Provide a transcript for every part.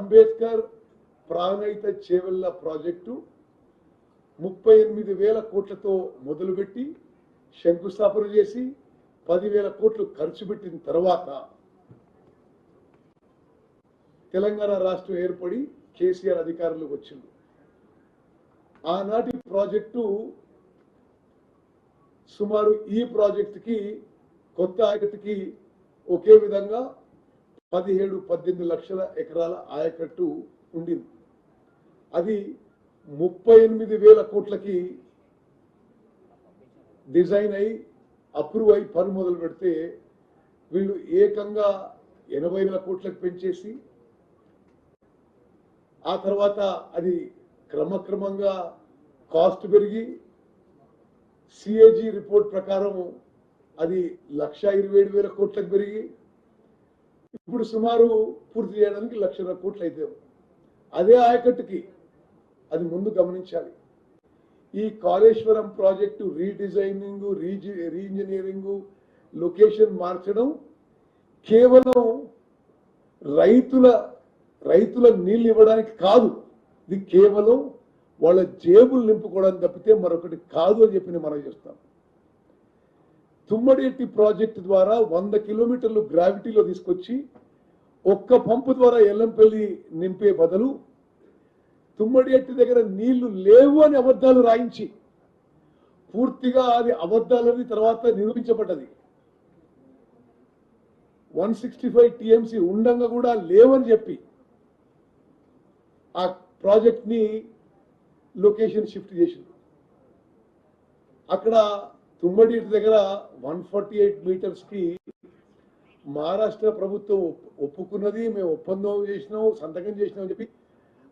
Ambedkar Pranahita Chevella project 38,000 కోట్లతో మొదలుపెట్టి శంకుస్థాపన చేసి 10,000 కోట్లు ఖర్చు పెట్టిన తర్వాత తెలంగాణ రాష్ట్రం ఏర్పడి కేసీఆర్ అధికారంలోకి వచ్చింది. ఆనాటి ప్రాజెక్టు సుమారు ఈ ప్రాజెక్టుకి కొత్త ఆయకట్టుకి ఒకే విధంగా 17-18 లక్షల ఎకరాల ఆయకట్టు ఉండింది. అది 38,000 కోట్లకి డిజైన్ అయి అప్రూవ్ అయి పని మొదలు పెడితే వీళ్ళు ఏకంగా 80,000 కోట్లకు పెంచేసి ఆ తర్వాత అది క్రమక్రమంగా కాస్ట్ పెరిగి సిఏజీ రిపోర్ట్ ప్రకారం అది 1,27,000 కోట్లకు పెరిగి ఇప్పుడు సుమారు పూర్తి చేయడానికి 1,00,000 కోట్లు అయితే అదే ఆయకట్టుకి అది ముందు గమనించాలి. ఈ Kaleshwaram project redesigning re-engineering location మార్చడం కేవలం రైతుల నీళ్ళు ఇవ్వడానికి కాదు, ఇది కేవలం వాళ్ళ జేబులు నింపుకోవడానికి తప్పితే మరొకటి కాదు అని చెప్పి మనం చేస్తాం. తుమ్మడేటి ప్రాజెక్టు ద్వారా 100 కిలోమీటర్లు గ్రావిటీలో తీసుకొచ్చి ఒక్క పంపు ద్వారా ఎల్లంపల్లి నింపే బదులు తుమ్మడేటి దగ్గర నీళ్లు లేవు అని అబద్ధాలు రాయించి పూర్తిగా అది అబద్ధాలని తర్వాత నిరూపించబడ్డది. 165 టీఎంసీ ఉండంగా కూడా లేవని చెప్పి ఆ ప్రాజెక్ట్ ని లొకేషన్ షిఫ్ట్ చేసింది. అక్కడ తుమ్మడేటి దగ్గర 148 మీటర్స్ కి మహారాష్ట్ర ప్రభుత్వం ఒప్పుకున్నది, మేము ఒప్పందం చేసినాం, సంతకం చేసినాం అని చెప్పి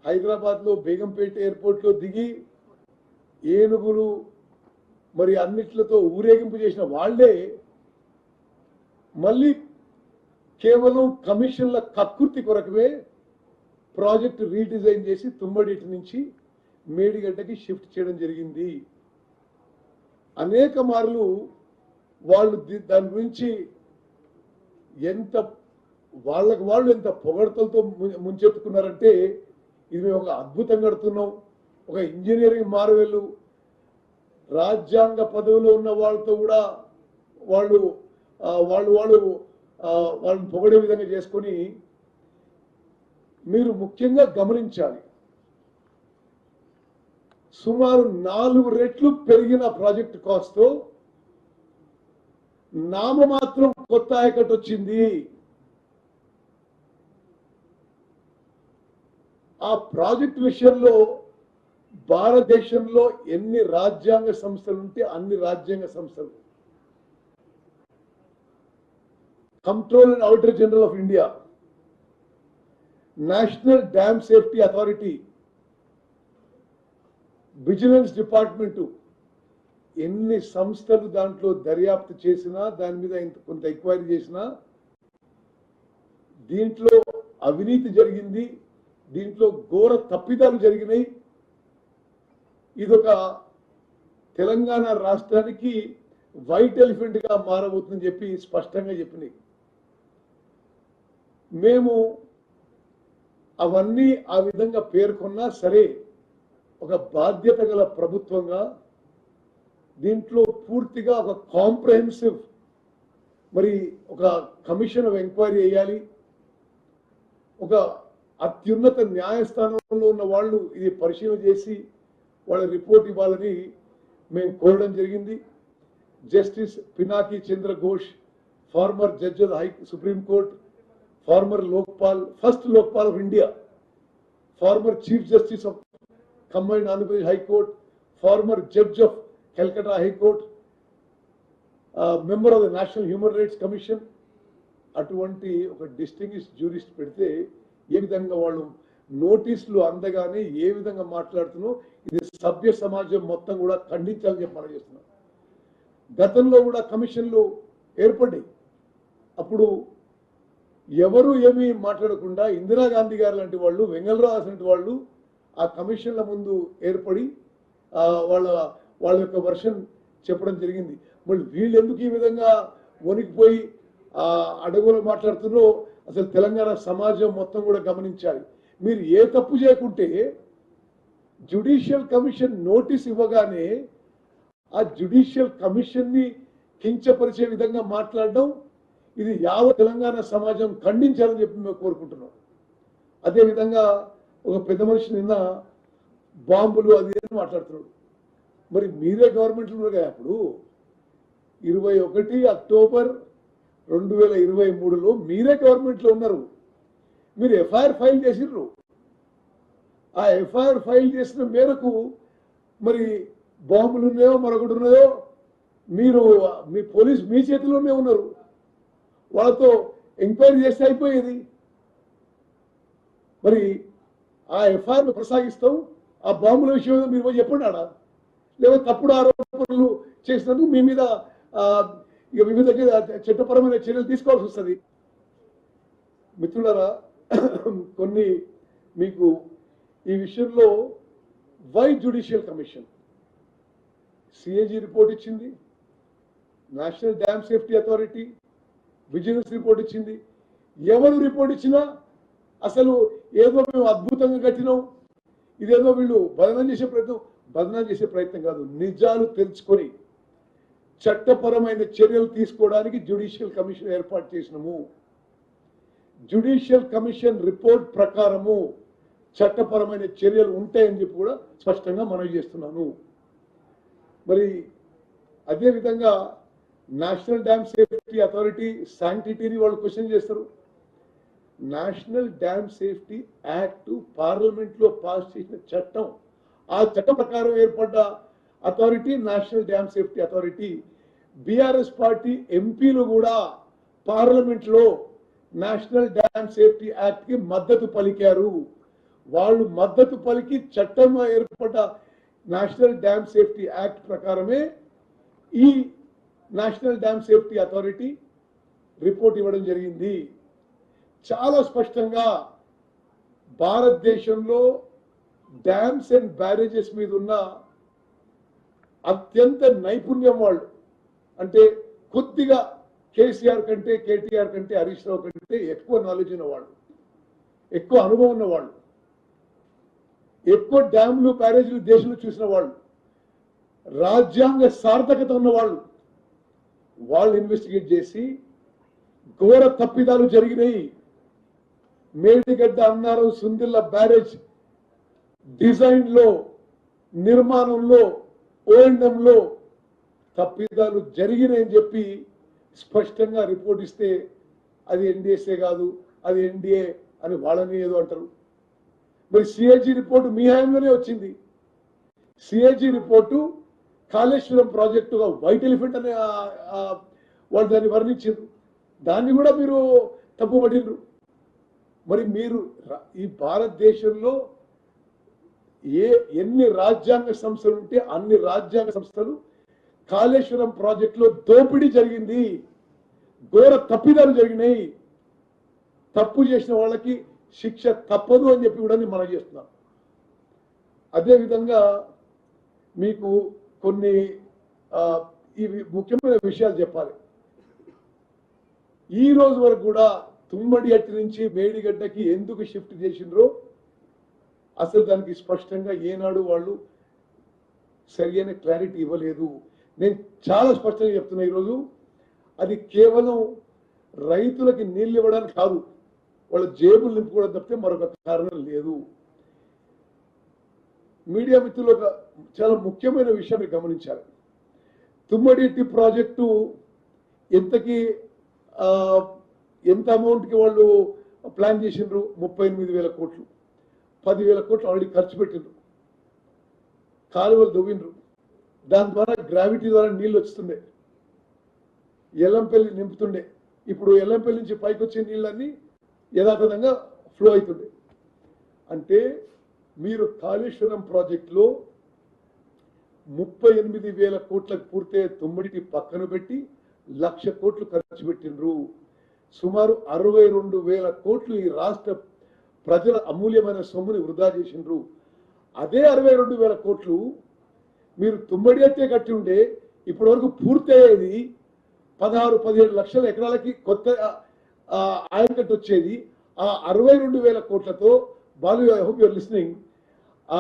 హైదరాబాద్ లో బేగంపేట ఎయిర్పోర్ట్ లో దిగి ఏనుగులు మరి అన్నిట్లతో ఊరేగింపు చేసిన వాళ్లే మళ్ళీ కేవలం కమిషన్ల కక్కుర్తి కొరకవే ప్రాజెక్ట్ రీడిజైన్ చేసి తుమ్మడేటి నుంచి మేడిగడ్డకి షిఫ్ట్ చేయడం జరిగింది. అనేక మార్లు వాళ్ళు దాని గురించి ఎంత వాళ్ళు ఎంత పొగడ్తలతో ముంచెత్తుకున్నారంటే ఇది మేము ఒక అద్భుతం కడుతున్నాం, ఒక ఇంజనీరింగ్ మార్వెలు, రాజ్యాంగ పదవిలో ఉన్న వాళ్ళతో కూడా వాళ్ళని పొగడే విధంగా చేసుకొని మీరు ముఖ్యంగా గమనించాలి. సుమారు 4 రెట్లు పెరిగిన ప్రాజెక్ట్ కాస్ట్ తో నామమాత్రం కొత్త ఆయకట్టు వచ్చింది. ఆ ప్రాజెక్ట్ విషయంలో భారతదేశంలో ఎన్ని రాజ్యాంగ సంస్థలు ఉంటే అన్ని రాజ్యాంగ సంస్థలు, control and auditor general of India, national dam safety authority, vigilance department, ఎన్ని సంస్థలు దాంట్లో దర్యాప్తు చేసినా దాని మీద కొంత ఎంక్వైరీ చేసినా దీంట్లో అవినీతి జరిగింది, దీంట్లో ఘోర తప్పిదాలు జరిగినాయి, ఇదొక తెలంగాణ రాష్ట్రానికి వైట్ ఎలిఫెంట్ గా మారబోతుందని చెప్పి స్పష్టంగా చెప్పినాయి. మేము అవన్నీ ఆ విధంగా పేర్కొన్నా సరే ఒక బాధ్యత గల ప్రభుత్వంగా దీంట్లో పూర్తిగా ఒక కాంప్రహెన్సివ్ మరి ఒక కమిషన్ ఆఫ్ ఎంక్వైరీ చేయాలి, ఒక అత్యున్నత న్యాయస్థానంలో ఉన్న వాళ్ళు ఇది పరిశీలన చేసి వాళ్ళ రిపోర్ట్ ఇవ్వాలని మేము కోరడం జరిగింది. Justice Pinaki Chandra Ghosh, former judge of Supreme Court, former Lokpal, first Lokpal of India, former chief justice of combined Andhra Pradesh High Court, former judge of Calcutta High Court, member of the National Human Rights Commission, అటువంటి ఒక డిస్టింగ్విష్ జ్యూరిస్ట్ పెడితే ఏ విధంగా వాళ్ళు నోటీసులు అందగానే ఏ విధంగా మాట్లాడుతున్నో ఇది సభ్య సమాజం మొత్తం కూడా ఖండించాలని చెప్పి మనం చేస్తున్నాం. గతంలో కూడా కమిషన్లు ఏర్పడ్డాయి, అప్పుడు ఎవరు ఏమీ మాట్లాడకుండా ఇందిరాగాంధీ గారు లాంటి వాళ్ళు, వెంగళరావు లాంటి వాళ్ళు ఆ కమిషన్ల ముందు ఏర్పడి వాళ్ళ యొక్క వర్షన్ చెప్పడం జరిగింది. మళ్ళీ వీళ్ళు ఎందుకు ఈ విధంగా వణికిపోయి అడుగులు మాట్లాడుతున్నారో అసలు తెలంగాణ సమాజం మొత్తం కూడా గమనించాలి. మీరు ఏ తప్పు చేయకుంటే జ్యుడిషియల్ కమిషన్ నోటీస్ ఇవ్వగానే ఆ జ్యుడిషియల్ కమిషన్ ని కించపరిచే విధంగా మాట్లాడడం ఇది యావత్ తెలంగాణ సమాజం ఖండించాలని చెప్పి మేము కోరుకుంటున్నాం. అదేవిధంగా ఒక పెద్ద మనిషి నిన్న బాంబులు అది అని మాట్లాడుతున్నాడు. మరి మీరే గవర్నమెంట్లో ఉన్నారు కదా. అప్పుడు 21 అక్టోబర్ 2023లో మీరే గవర్నమెంట్లో ఉన్నారు. మీరు ఎఫ్ఐఆర్ ఫైల్ చేసిర్రు. ఆ ఎఫ్ఐఆర్ ఫైల్ చేసిన మేరకు మరి బాంబులు ఉన్నాయో మరొకటి ఉన్నాయో మీరు మీ పోలీస్ మీ చేతిలోనే ఉన్నారు. వాళ్ళతో ఎంక్వైరీ చేస్తే అయిపోయేది. మరి ఆ ఎఫ్ఐఆర్ కొనసాగిస్తాం. ఆ బాంబుల విషయం మీరు చెప్పండి ఆడ. లేదా తప్పుడు ఆరోపణలు చేసినందుకు మీ మీద ఇక వివిధ చట్టపరమైన చర్యలు తీసుకోవాల్సి వస్తుంది. మిత్రులారా, కొన్ని మీకు ఈ విషయంలో వై జ్యుడిషియల్ కమిషన్ సిఏజీ రిపోర్ట్ ఇచ్చింది, national dam safety authority vigilance report ఇచ్చింది. ఎవరు రిపోర్ట్ ఇచ్చినా అసలు ఏదో మేము అద్భుతంగా కట్టినాం, ఇదేదో వీళ్ళు బదనాం చేసే ప్రయత్నం కాదు. నిజాలు తెలుసుకొని చట్టపరమైన చర్యలు తీసుకోవడానికి జ్యుడిషియల్ కమిషన్ ఏర్పాటు చేసినాము. జ్యుడిషియల్ కమిషన్ రిపోర్ట్ ప్రకారము చట్టపరమైన చర్యలు ఉంటాయని చెప్పి కూడా స్పష్టంగా మనవి చేస్తున్నాను. మరి అదేవిధంగా నేషనల్ డ్యామ్ సేఫ్టీ అథారిటీ శాంక్టిటీని వాళ్ళు క్వశ్చన్ చేస్తారు. National dam safety act parliament లో పాస్ చేసిన చట్టం, ఆ చట్టం ప్రకారం ఏర్పడ్డ authority national dam safety authority. BRS party ఎంపీలు కూడా పార్లమెంట్ లో నేషనల్ డ్యామ్ సేఫ్టీ యాక్ట్ కి మద్దతు పలికారు. వాళ్ళు మద్దతు పలికి చట్టం ఏర్పడ్డ నేషనల్ డ్యామ్ సేఫ్టీ యాక్ట్ ప్రకారమే ఈ national dam safety authority report ఇవ్వడం జరిగింది. చాలా స్పష్టంగా భారతదేశంలో డ్యామ్స్ అండ్ బ్యారేజెస్ మీద ఉన్న అత్యంత నైపుణ్యం వాళ్ళు, అంటే కొద్దిగా కేసీఆర్ కంటే కేటీఆర్ కంటే హరీష్ రావు కంటే ఎక్కువ నాలెడ్జ్ ఉన్నవాళ్ళు, ఎక్కువ అనుభవం ఉన్నవాళ్ళు, ఎక్కువ డ్యామ్లు బ్యారేజీలు దేశంలో చూసిన వాళ్ళు, రాజ్యాంగ సార్థకత ఉన్నవాళ్ళు, వాళ్ళు ఇన్వెస్టిగేట్ చేసి ఘోర తప్పిదాలు జరిగినాయి. మేడిగడ్డ అన్నారం సుందిల్ల బ్యారేజ్ డిజైన్ లో, నిర్మాణంలో, ఓఎండంలో తప్పిదాలు జరిగినాయని చెప్పి స్పష్టంగా రిపోర్ట్ ఇస్తే అది ఎన్డీఎస్ఏ కాదు, అది ఎన్డీఏ అని వాళ్ళని ఏదో అంటారు. మరి సిఏజీ రిపోర్టు మీ హయాంలోనే వచ్చింది. సిఏజీ రిపోర్టు కాళేశ్వరం ప్రాజెక్టుగా వైట్ ఎలిఫెంట్ అనే వాళ్ళు దాన్ని వర్ణించారు. దాన్ని కూడా మీరు తప్పుపట్టిండ్రు. మరి మీరు ఈ భారతదేశంలో ఎన్ని రాజ్యాంగ సంస్థలు ఉంటే అన్ని రాజ్యాంగ సంస్థలు కాళేశ్వరం ప్రాజెక్టులో దోపిడీ జరిగింది, ఘోర తప్పిదాలు జరిగినాయి, తప్పు చేసిన వాళ్ళకి శిక్ష తప్పదు అని చెప్పి కూడా మనం చేస్తున్నాం. అదేవిధంగా మీకు కొన్ని ఇవి ముఖ్యమైన విషయాలు చెప్పాలి. ఈ రోజు వరకు కూడా తుమ్మడి అట్టి నుంచి మేడిగడ్డకి ఎందుకు షిఫ్ట్ చేసిండ్రో అసలు దానికి స్పష్టంగా ఏనాడు వాళ్ళు సరైన క్లారిటీ ఇవ్వలేదు. నేను చాలా స్పష్టంగా చెప్తున్నా ఈరోజు, అది కేవలం రైతులకి నీళ్ళు ఇవ్వడానికి కాదు, వాళ్ళ జేబులు నింపుకోవడం తప్పితే మరొక కారణం లేదు. మీడియా మిత్రులు ఒక చాలా ముఖ్యమైన విషయాన్ని గమనించాలి. తుమ్మడిట్టి ప్రాజెక్టు ఎంతకి ఎంత అమౌంట్కి వాళ్ళు ప్లాన్ చేసిండ్రు? 38,000 కోట్లు. 10,000 కోట్లు ఆల్రెడీ ఖర్చు పెట్టిండ్రు, కాలువలు దువ్విండ్రు, దాని ద్వారా గ్రావిటీ ద్వారా నీళ్ళు వస్తుండే, ఎల్లంపల్లి నింపుతుండే. ఇప్పుడు ఎల్లంపల్లి నుంచి పైకి వచ్చే నీళ్ళన్నీ యథాతథంగా ఫ్లో అవుతుండే. అంటే మీరు కాళేశ్వరం ప్రాజెక్టులో 38,000 కోట్లకు పూర్తయ్యే తుమ్మడికి పక్కన పెట్టి 1,00,000 కోట్లు ఖర్చు పెట్టిండ్రు. సుమారు 62,000 కోట్లు ఈ రాష్ట్ర ప్రజల అమూల్యమైన సొమ్ముని వృధా చేసిండ్రు. అదే 62,000 కోట్లు మీరు తుమ్మడి అయితే కట్టి ఉండే ఇప్పటి వరకు పూర్తయ్యేది 16-17 లక్షల ఎకరాలకి కొత్త ఆయకట్టు వచ్చేది. ఆ 62,000 కోట్లతో Balu, I hope you're listening. ఆ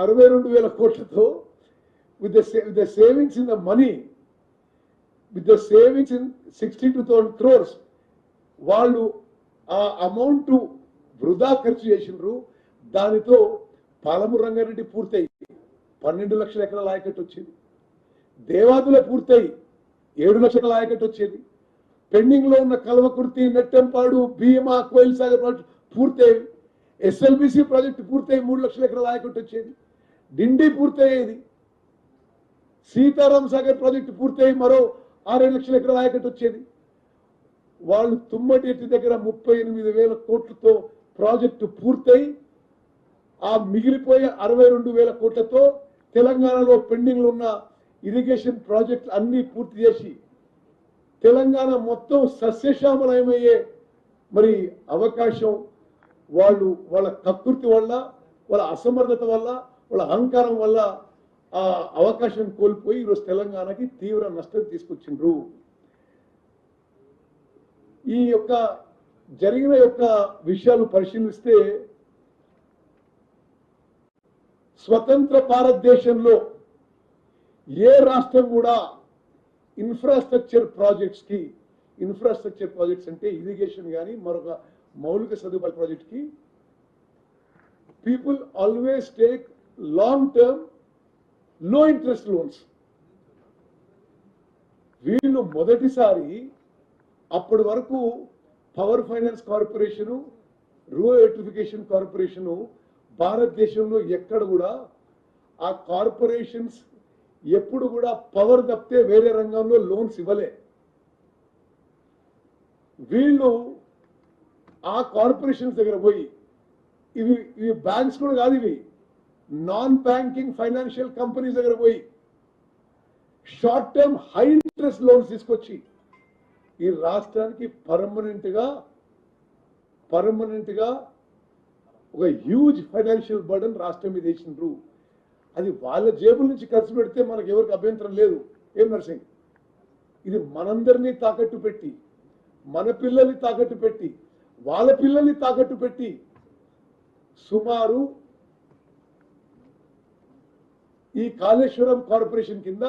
62,000 కోట్లతో with the savings in the money, with the savings in 62,000 crores, వాళ్ళు ఆ అమౌంట్ వృధా ఖర్చు చేసినారు. దానితో పాలమూరు రంగారెడ్డి పూర్తయి 12 లక్షల ఎకరాల ఆయకట్టు వచ్చేది. దేవాదుల పూర్తయి 7 లక్షల ఆయకట్టు వచ్చేది. పెండింగ్ లో ఉన్న కల్వకుర్తి, నెట్టెంపాడు, భీమా, కోయిల్ సాగర్ ప్రాజెక్టు పూర్తయి, ఎస్ఎల్బిసి ప్రాజెక్టు పూర్తయి 3 లక్షల ఎకరాల ఆయకట్టు వచ్చేది. డిండి పూర్తయ్యేది. సీతారాం సాగర్ ప్రాజెక్టు పూర్తయి మరో 6 లక్షల ఎకరాల ఆయకట్టు వచ్చేది. వాళ్ళు తుమ్మటి దగ్గర 38,000 కోట్లతో ప్రాజెక్టు పూర్తయి ఆ మిగిలిపోయే 62,000 కోట్లతో తెలంగాణలో పెండింగ్ ఉన్న ఇరిగేషన్ ప్రాజెక్టులు అన్ని పూర్తి చేసి తెలంగాణ మొత్తం సస్యశ్యామలమయ్యే మరి అవకాశం వాళ్ళ కకృతి వల్ల, వాళ్ళ అసమర్థత వల్ల, వాళ్ళ అహంకారం వల్ల ఆ అవకాశం కోల్పోయి ఈరోజు తెలంగాణకి తీవ్ర నష్టం తీసుకొచ్చిండ్రు. ఈ యొక్క జరిగిన విషయాలు పరిశీలిస్తే స్వతంత్ర భారతదేశంలో ఏ రాష్ట్రం కూడా ఇన్ఫ్రాస్ట్రక్చర్ ప్రాజెక్ట్స్ అంటే ఇరిగేషన్ కానీ మరొక మౌలిక సదుపాయాల ప్రాజెక్ట్ కి people always take long term లో ఇంట్రెస్ట్ లోన్స్. వీళ్ళు మొదటిసారి అప్పటి వరకు power finance corporation, rural electrification corporation భారతదేశంలో ఎక్కడ కూడా ఆ కార్పొరేషన్స్ ఎప్పుడు కూడా పవర్ తప్పితే వేరే రంగంలో లోన్స్ ఇవ్వలే. వీళ్ళు ఆ కార్పొరేషన్స్ దగ్గర పోయి ఇవి బ్యాంక్స్ కూడా కాదు, ఇవి నాన్ బ్యాంకింగ్ ఫైనాన్షియల్ కంపెనీస్ దగ్గర పోయి short term high interest loans తీసుకొచ్చి ఈ రాష్ట్రానికి పర్మనెంట్ గా ఒక హ్యూజ్ ఫైనాన్షియల్ బర్డన్ రాష్ట్రం మీద వేసిండ్రు. అది వాళ్ళ జేబుల నుంచి ఖర్చు పెడితే మనకు ఎవరికి అభ్యంతరం లేదు. ఏం నర్సింగ్, ఇది మనందరినీ తాకట్టు పెట్టి, మన పిల్లల్ని తాకట్టు పెట్టి, వాళ్ళ పిల్లల్ని తాకట్టు పెట్టి సుమారు ఈ కాళేశ్వరం కార్పొరేషన్ కింద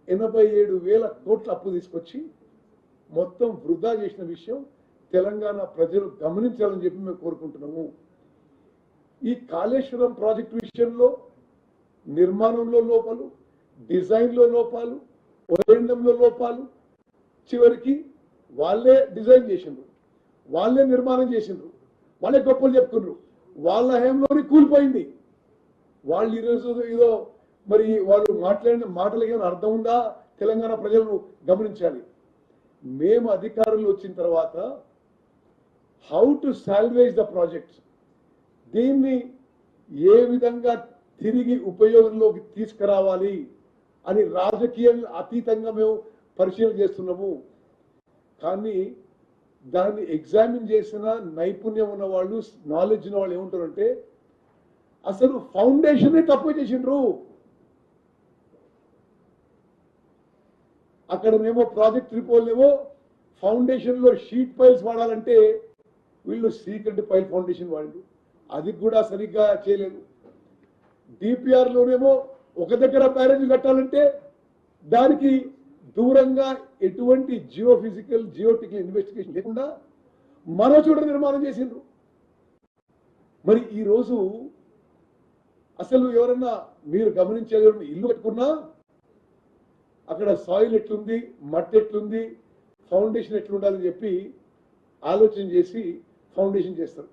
87,000 కోట్ల అప్పు తీసుకొచ్చి మొత్తం వృధా చేసిన విషయం తెలంగాణ ప్రజలు గమనించాలని చెప్పి మేము కోరుకుంటున్నాము. ఈ కాళేశ్వరం ప్రాజెక్టు విషయంలో నిర్మాణంలో లోపాలు, డిజైన్లో లోపాలు, ఓఎండంలో లోపాలు, చివరికి వాళ్ళే డిజైన్ చేసిండ్రు, వాళ్ళే నిర్మాణం చేసిండ్రు, వాళ్ళే గొప్పలు చెప్పుకున్నారు. వాళ్ళ హయాంలోనే కూలిపోయింది. వాళ్ళు ఈరోజు ఏదో మరి వాళ్ళు మాట్లాడిన మాటలకి ఏమైనా అర్థం ఉందా? తెలంగాణ ప్రజలను గమనించాలి. మేము అధికారంలో వచ్చిన తర్వాత how to salvage the projects, దీన్ని ఏ విధంగా తిరిగి ఉపయోగంలోకి తీసుకురావాలి అని రాజకీయంగా అతీతంగా మేము పరిశీలన చేస్తున్నాము. కానీ దాన్ని ఎగ్జామిన్ చేసిన నైపుణ్యం ఉన్న వాళ్ళు, నాలెడ్జ్ ఉన్న వాళ్ళు ఏముంటారంటే అసలు ఫౌండేషన్ తప్పు చేసిండ్రు. అక్కడనేమో ప్రాజెక్ట్ రిపోర్ట్లేమో ఫౌండేషన్ లో షీట్ పైల్స్ వాడాలంటే వీళ్ళు సీక్రెట్ పైల్ ఫౌండేషన్ వాడిండు, అది కూడా సరిగ్గా చేయలేదు. డిపిఆర్ లోనేమో ఒక దగ్గర బ్యారేజ్ కట్టాలంటే దానికి దూరంగా ఎటువంటి జియోఫిజికల్ జియోటెక్నికల్ ఇన్వెస్టిగేషన్ లేకుండా మరో చోట నిర్మాణం చేసిండ్రు. మరి ఈ రోజు అసలు ఎవరన్నా మీరు గమనించేది, ఇల్లు కట్టుకున్నా అక్కడ సాయిల్ ఎట్లుంది, మట్టి ఎట్లుంది, ఫౌండేషన్ ఎట్లుండాలని చెప్పి ఆలోచన చేసి ఫౌండేషన్ చేస్తారు.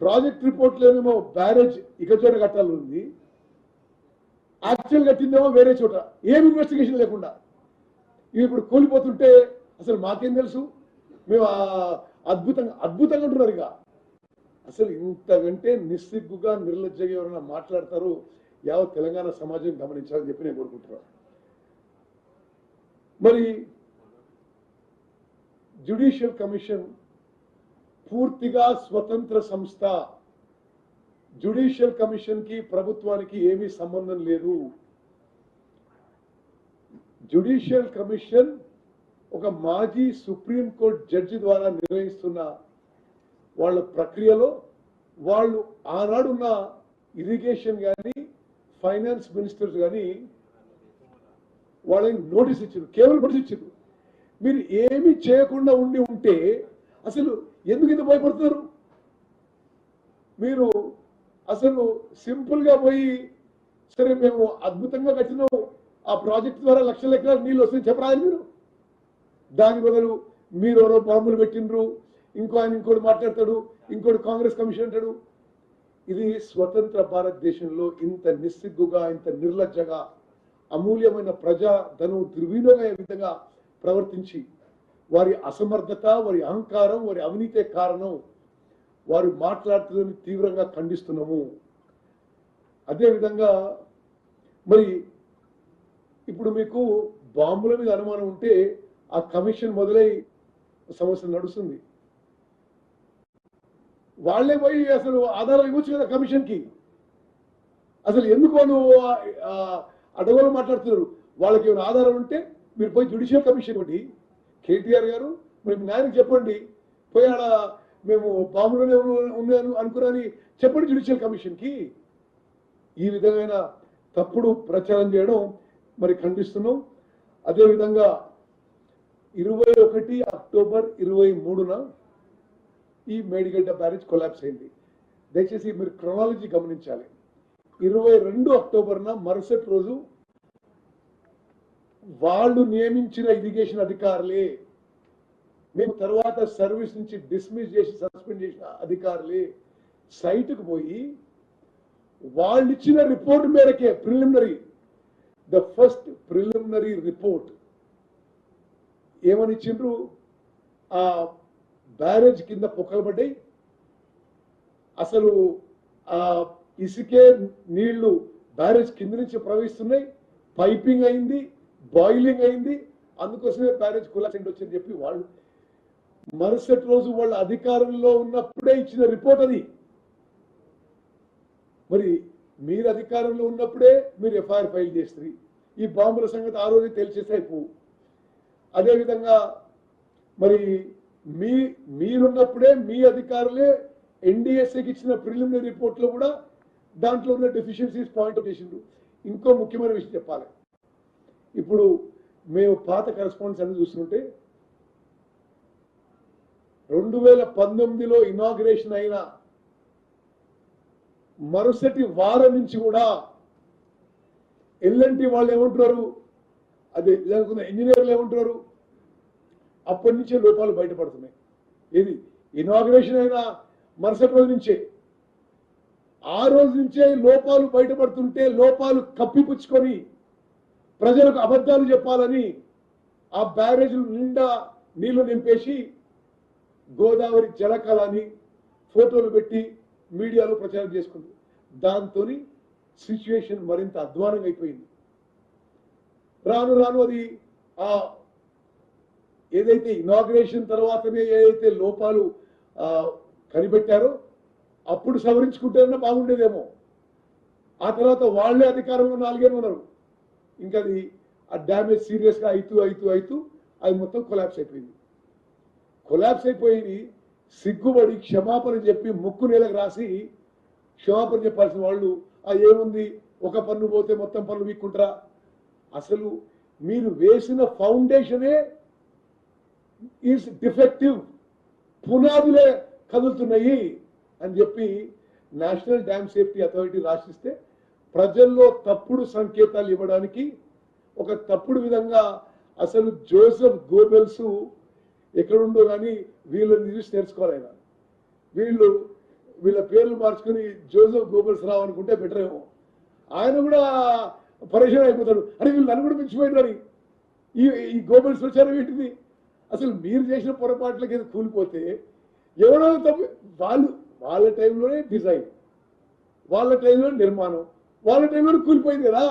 ప్రాజెక్ట్ రిపోర్ట్లోనేమో బ్యారేజ్ ఇక చోట కట్టాలి ఉంది, యాక్చువల్ కట్టిందేమో వేరే చోట, ఏం ఇన్వెస్టిగేషన్ లేకుండా. ఇవి ఇప్పుడు కూలిపోతుంటే అసలు మాకేం తెలుసు, మేము అద్భుతంగా ఉంటున్నారు. ఇక అసలు ఇంతకంటే నిస్సిగ్గుగా నిర్లజ్జగా ఎవరైనా మాట్లాడతారు, యావత్ తెలంగాణ సమాజం గమనించాలని చెప్పి నేను కోరుకుంటున్నాను. మరి జ్యుడిషియల్ కమిషన్ పూర్తిగా స్వతంత్ర సంస్థ. జ్యుడిషియల్ కమిషన్ కి ప్రభుత్వానికి ఏమీ సంబంధం లేదు. జ్యుడిషియల్ కమిషన్ ఒక మాజీ సుప్రీంకోర్టు జడ్జి ద్వారా నిర్వహిస్తున్న వాళ్ళ ప్రక్రియలో వాళ్ళు ఆనాడున్న ఇరిగేషన్ కానీ ఫైనాన్స్ మినిస్టర్స్ కానీ వాళ్ళని నోటీస్ ఇచ్చారు, కేవలం నోటీస్ ఇచ్చారు. మీరు ఏమి చేయకుండా ఉంటే అసలు ఎందుకు ఇంత భయపడుతున్నారు? మీరు అసలు సింపుల్ గా పోయి సరే మేము అద్భుతంగా కట్టినాం, ఆ ప్రాజెక్ట్ ద్వారా లక్షల ఎకరాలు నీళ్ళు వస్తాయని చెప్పరాదు మీరు. దాని బదులు మీరు ఎవరో బాంబులు పెట్టిండ్రు, ఇంకోటి మాట్లాడతాడు, ఇంకోటి కాంగ్రెస్ కమిషన్ అంటాడు. ఇది స్వతంత్ర భారతదేశంలో ఇంత నిస్సిగ్గుగా, ఇంత నిర్లజ్జగా, అమూల్యమైన ప్రజా ధనం దుర్వినియోగ విధంగా ప్రవర్తించి వారి అసమర్థత, వారి అహంకారం, వారి అవినీతే కారణం. వారు మాట్లాడుతుందని తీవ్రంగా ఖండిస్తున్నాము. అదేవిధంగా మరి ఇప్పుడు మీకు బాంబుల మీద అనుమానం ఉంటే ఆ కమిషన్ మొదలై సమస్య నడుస్తుంది. వాళ్లే పోయి అసలు ఆధారాలు ఇవ్వచ్చు కదా కమిషన్కి. అసలు ఎందుకు వాళ్ళు అడగలు మాట్లాడుతున్నారు? వాళ్ళకి ఏమైనా ఆధారం ఉంటే మీరు పోయి జ్యుడిషియల్ కమిషన్ ఒకటి, కేటీఆర్ గారు మరి న్యాయానికి చెప్పండి, పోయి ఆడ మేము బాంబులోనే ఉన్నాను అనుకున్నాని చెప్పండి జ్యుడిషియల్ కమిషన్కి. ఈ విధమైన తప్పుడు ప్రచారం చేయడం మరి ఖండిస్తున్నాం. అదేవిధంగా 21 అక్టోబర్ 23న ఈ మేడిగడ్డ బ్యారేజ్ కొలాప్స్ అయింది. దయచేసి మీరు క్రొనాలజీ గమనించాలి. 22 అక్టోబర్న మరుసటి రోజు వాళ్ళు నియమించిన ఇరిగేషన్ అధికారులే, మేము తర్వాత సర్వీస్ నుంచి డిస్మిస్ చేసి సస్పెండ్ చేసిన అధికారులే సైట్కు పోయి వాళ్ళు ఇచ్చిన రిపోర్ట్ మేరకే ద ఫస్ట్ ప్రిలిమినరీ రిపోర్ట్ ఏమని ఇచ్చిండ్రు? ఆ బ్యారేజ్ కింద పొక్కలు పడ్డాయి, అసలు ఆ ఇసుకే నీళ్లు బ్యారేజ్ కింద నుంచి ప్రవహిస్తున్నాయి, పైపింగ్ అయింది, బాయిలింగ్ అయింది, అందుకోసమే బ్యారేజ్ కొలాప్స్ వచ్చిందని చెప్పి వాళ్ళు మరుసటి రోజు వాళ్ళ అధికారంలో ఉన్నప్పుడే ఇచ్చిన రిపోర్ట్ అది. మరి మీరు అధికారంలో ఉన్నప్పుడే మీరు ఎఫ్ఐఆర్ ఫైల్ చేస్తారు. ఈ బాంబుల సంగతి ఆ రోజు తెలిసేస్తే అయిపోవు. అదేవిధంగా మరి మీరున్నప్పుడే మీ అధికారులే ఎన్డీఎస్ఏకి ఇచ్చిన ప్రిలిమినరీ రిపోర్ట్లో కూడా దాంట్లో ఉన్న డెఫిషియన్సీస్ పాయింట్అవుట్ చేసిండ్రు. ఇంకో ముఖ్యమైన విషయం చెప్పాలి. ఇప్పుడు మేము పాత కరెస్పాండెన్స్ అని చూస్తుంటే 2019లో ఇనాగ్రేషన్ అయిన మరుసటి వారం నుంచి కూడా ఎల్ఎన్టీ వాళ్ళు ఏమంటున్నారు, అదే లేకున్న ఇంజనీర్లు ఏమంటున్నారు, అప్పటి నుంచే లోపాలు బయటపడుతున్నాయి. ఇది ఇనాగ్రేషన్ అయిన మరుసటి రోజు నుంచే, ఆ రోజు నుంచే లోపాలు బయటపడుతుంటే లోపాలు కప్పిపుచ్చుకొని ప్రజలకు అబద్ధాలు చెప్పాలని ఆ బ్యారేజ్ నిండా నీళ్లు నింపేసి గోదావరి జలకళని ఫోటోలు పెట్టి మీడియాలో ప్రచారం చేసుకుంది. దాంతో సిచ్యువేషన్ మరింత అధ్వానంగా అయిపోయింది. రాను రాను అది ఆ ఏదైతే ఇనాగ్రేషన్ తర్వాతనే ఏదైతే లోపాలు కనిపెట్టారో అప్పుడు సవరించుకుంటేనే బాగుండేదేమో. ఆ తర్వాత వాళ్లే అధికారంలో 4 ఏళ్ళు ఉన్నారు. ఇంకా అది ఆ డ్యామేజ్ సీరియస్గా అవుతూ అది మొత్తం కొలాప్స్ అయిపోయింది. కొలాప్స్ అయిపోయి సిగ్గుపడి క్షమాపణ చెప్పి ముక్కు నేలకు రాసి క్షమాపణ చెప్పాల్సిన వాళ్ళు ఏముంది, ఒక పన్ను పోతే మొత్తం పన్ను వీక్కుంటారా? అసలు మీరు వేసిన ఫౌండేషనే ఈజ్ డిఫెక్టివ్, పునాదులే కదులుతున్నాయి అని చెప్పి నేషనల్ డ్యామ్ సేఫ్టీ అథారిటీ రాసిస్తే ప్రజల్లో తప్పుడు సంకేతాలు ఇవ్వడానికి ఒక తప్పుడు విధంగా అసలు జోసెఫ్ గోబెల్స్ ఎక్కడుండో కానీ వీళ్ళని చూసి తెలుసుకోవాలి. వీళ్ళ పేర్లు మార్చుకుని జోసెఫ్ గోబెల్స్ రావు అనుకుంటే బెటర్ ఏమో. ఆయన కూడా పరేషాన్ అయిపోతాడు, అరే వీళ్ళు నన్ను కూడా మించిపోయినారు, ఈ గోబెల్స్ వచ్చారు ఏంటిది? అసలు మీరు చేసిన పొరపాట్లకి ఏదో కూలిపోతే ఎవరో తప్పు, వాళ్ళ టైంలోనే డిజైన్, వాళ్ళ టైంలో నిర్మాణం, వాళ్ళ టైంలో కూలిపోయింది కదా.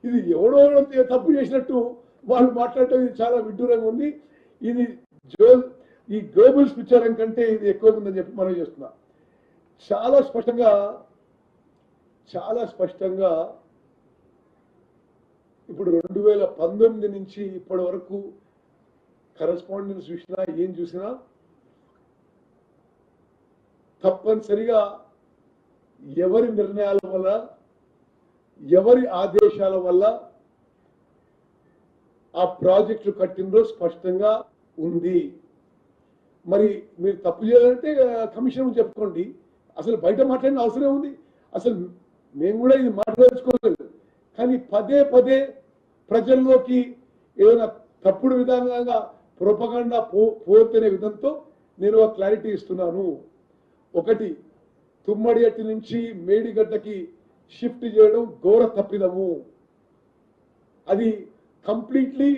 ఇది ఎవడో తప్పు చేసినట్టు వాళ్ళు మాట్లాడటం ఇది చాలా విడ్డూరంగా ఉంది. ఇది ఈ గ్లోబల్స్ పిక్చర్ కంటే ఇది ఎక్కువ ఉందని చెప్పి మనం చేస్తున్నాం. చాలా స్పష్టంగా ఇప్పుడు 2019 నుంచి ఇప్పటి వరకు కరెస్పాండెన్స్ చూసినా ఏం చూసినా తప్పనిసరిగా ఎవరి నిర్ణయాల వల్ల, ఎవరి ఆదేశాల వల్ల ఆ ప్రాజెక్టులు కట్టిందో స్పష్టంగా ఉంది. మరి మీరు తప్పు చేయాలంటే కమిషన్ చెప్పుకోండి. అసలు బయట మాట్లాడిన అవసరం ఉంది. అసలు మేము కూడా ఇది మాట్లాడుకోలేదు. కానీ పదే పదే ప్రజల్లోకి ఏదైనా తప్పుడు విధంగా ప్రొపగండా పోతనే విధంతో నేను ఒక క్లారిటీ ఇస్తున్నాను. ఒకటి, తుమ్మడిహట్టి నుంచి మేడిగడ్డకి షిఫ్ట్ చేయడం ఘోర తప్పిదము. అది కంప్లీట్లీ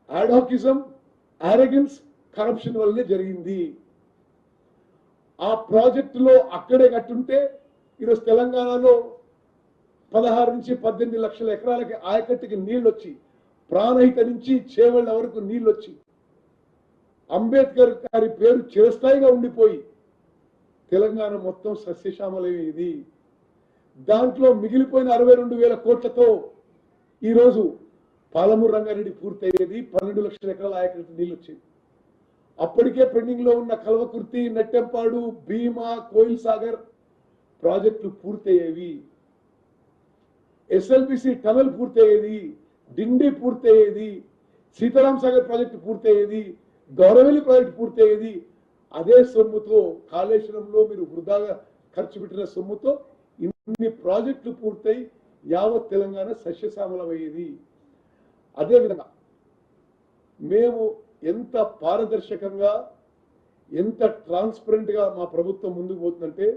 యాడ్హాకిజం, ఆరోగెన్స్, కరప్షన్ వల్లనే జరిగింది. ఆ ప్రాజెక్టులో అక్కడే కట్టుంటే ఈరోజు తెలంగాణలో 16 నుంచి 18 లక్షల ఎకరాలకి ఆయకట్టుకి నీళ్ళు వచ్చి, ప్రాణహిత నుంచి చేవళ్ళ వరకు నీళ్ళు వచ్చి, అంబేద్కర్ గారి పేరు చిరస్థాయిగా ఉండిపోయి తెలంగాణ మొత్తం సస్యశ్యామలయ్యేది. దాంట్లో మిగిలిపోయిన 62,000 కోట్లతో ఈరోజు పాలమూరు రంగారెడ్డి పూర్తయ్యేది. 12 లక్షల ఎకరాల ఆయకట్టు నీళ్ళు వచ్చేది. అప్పటికే పెండింగ్ లో ఉన్న కల్వకుర్తి, నెట్టెంపాడు, భీమా, కోయిల్ సాగర్ ప్రాజెక్టులు పూర్తయ్యేవి. ఎస్ఎల్బిసి టనల్ పూర్తయ్యేది, డిండి పూర్తయ్యేది, సీతారాం సాగర్ ప్రాజెక్టు పూర్తయ్యేది, గౌరవెల్లి ప్రాజెక్టు పూర్తయ్యేది. అదే సొమ్ముతో కాళేశ్వరంలో మీరు వృధాగా ఖర్చు పెట్టిన సొమ్ముతో ఇన్ని ప్రాజెక్టులు పూర్తయి యావత్ తెలంగాణ సస్యశ్యామలమయ్యేది. అదేవిధంగా మేము ఎంత పారదర్శకంగా, ఎంత ట్రాన్స్పరెంట్ గా మా ప్రభుత్వం ముందుకు పోతుందంటే,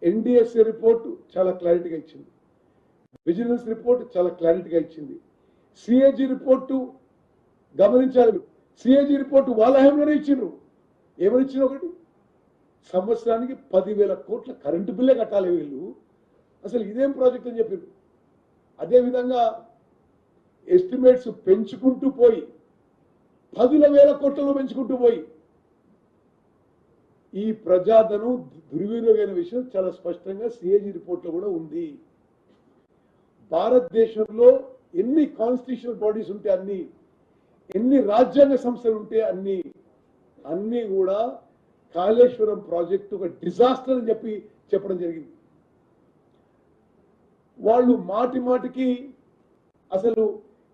ఎన్డిఎస్ఏ రిపోర్టు చాలా క్లారిటీగా ఇచ్చింది, విజిలెన్స్ రిపోర్టు చాలా క్లారిటీగా ఇచ్చింది, సిఏజీ రిపోర్టు గమనించాలి. సిఏజీ రిపోర్టు వాళ్ళ హయాంలోనే ఇచ్చిండ్రు. ఏమని ఇచ్చిండ్రు? ఒకటి, సంవత్సరానికి 10,000 కోట్ల కరెంటు బిల్లే కట్టాలి వీళ్ళు. అసలు ఇదేం ప్రాజెక్ట్ అని చెప్పిండ్రు. అదేవిధంగా ఎస్టిమేట్స్ పెంచుకుంటూ పోయి 10,000 కోట్లలో పెంచుకుంటూ పోయి ఈ ప్రజాధనం దుర్వినియోగమైన విషయం చాలా స్పష్టంగా సిఏజీ రిపోర్ట్లో కూడా ఉంది. భారతదేశంలో ఎన్ని కాన్స్టిట్యూషనల్ బాడీస్ ఉంటే అన్ని, ఎన్ని రాజ్యాంగ సంస్థలు ఉంటే అన్ని కూడా కాళేశ్వరం ప్రాజెక్టు ఒక డిజాస్టర్ అని చెప్పడం జరిగింది. వాళ్ళు మాటి మాటికి అసలు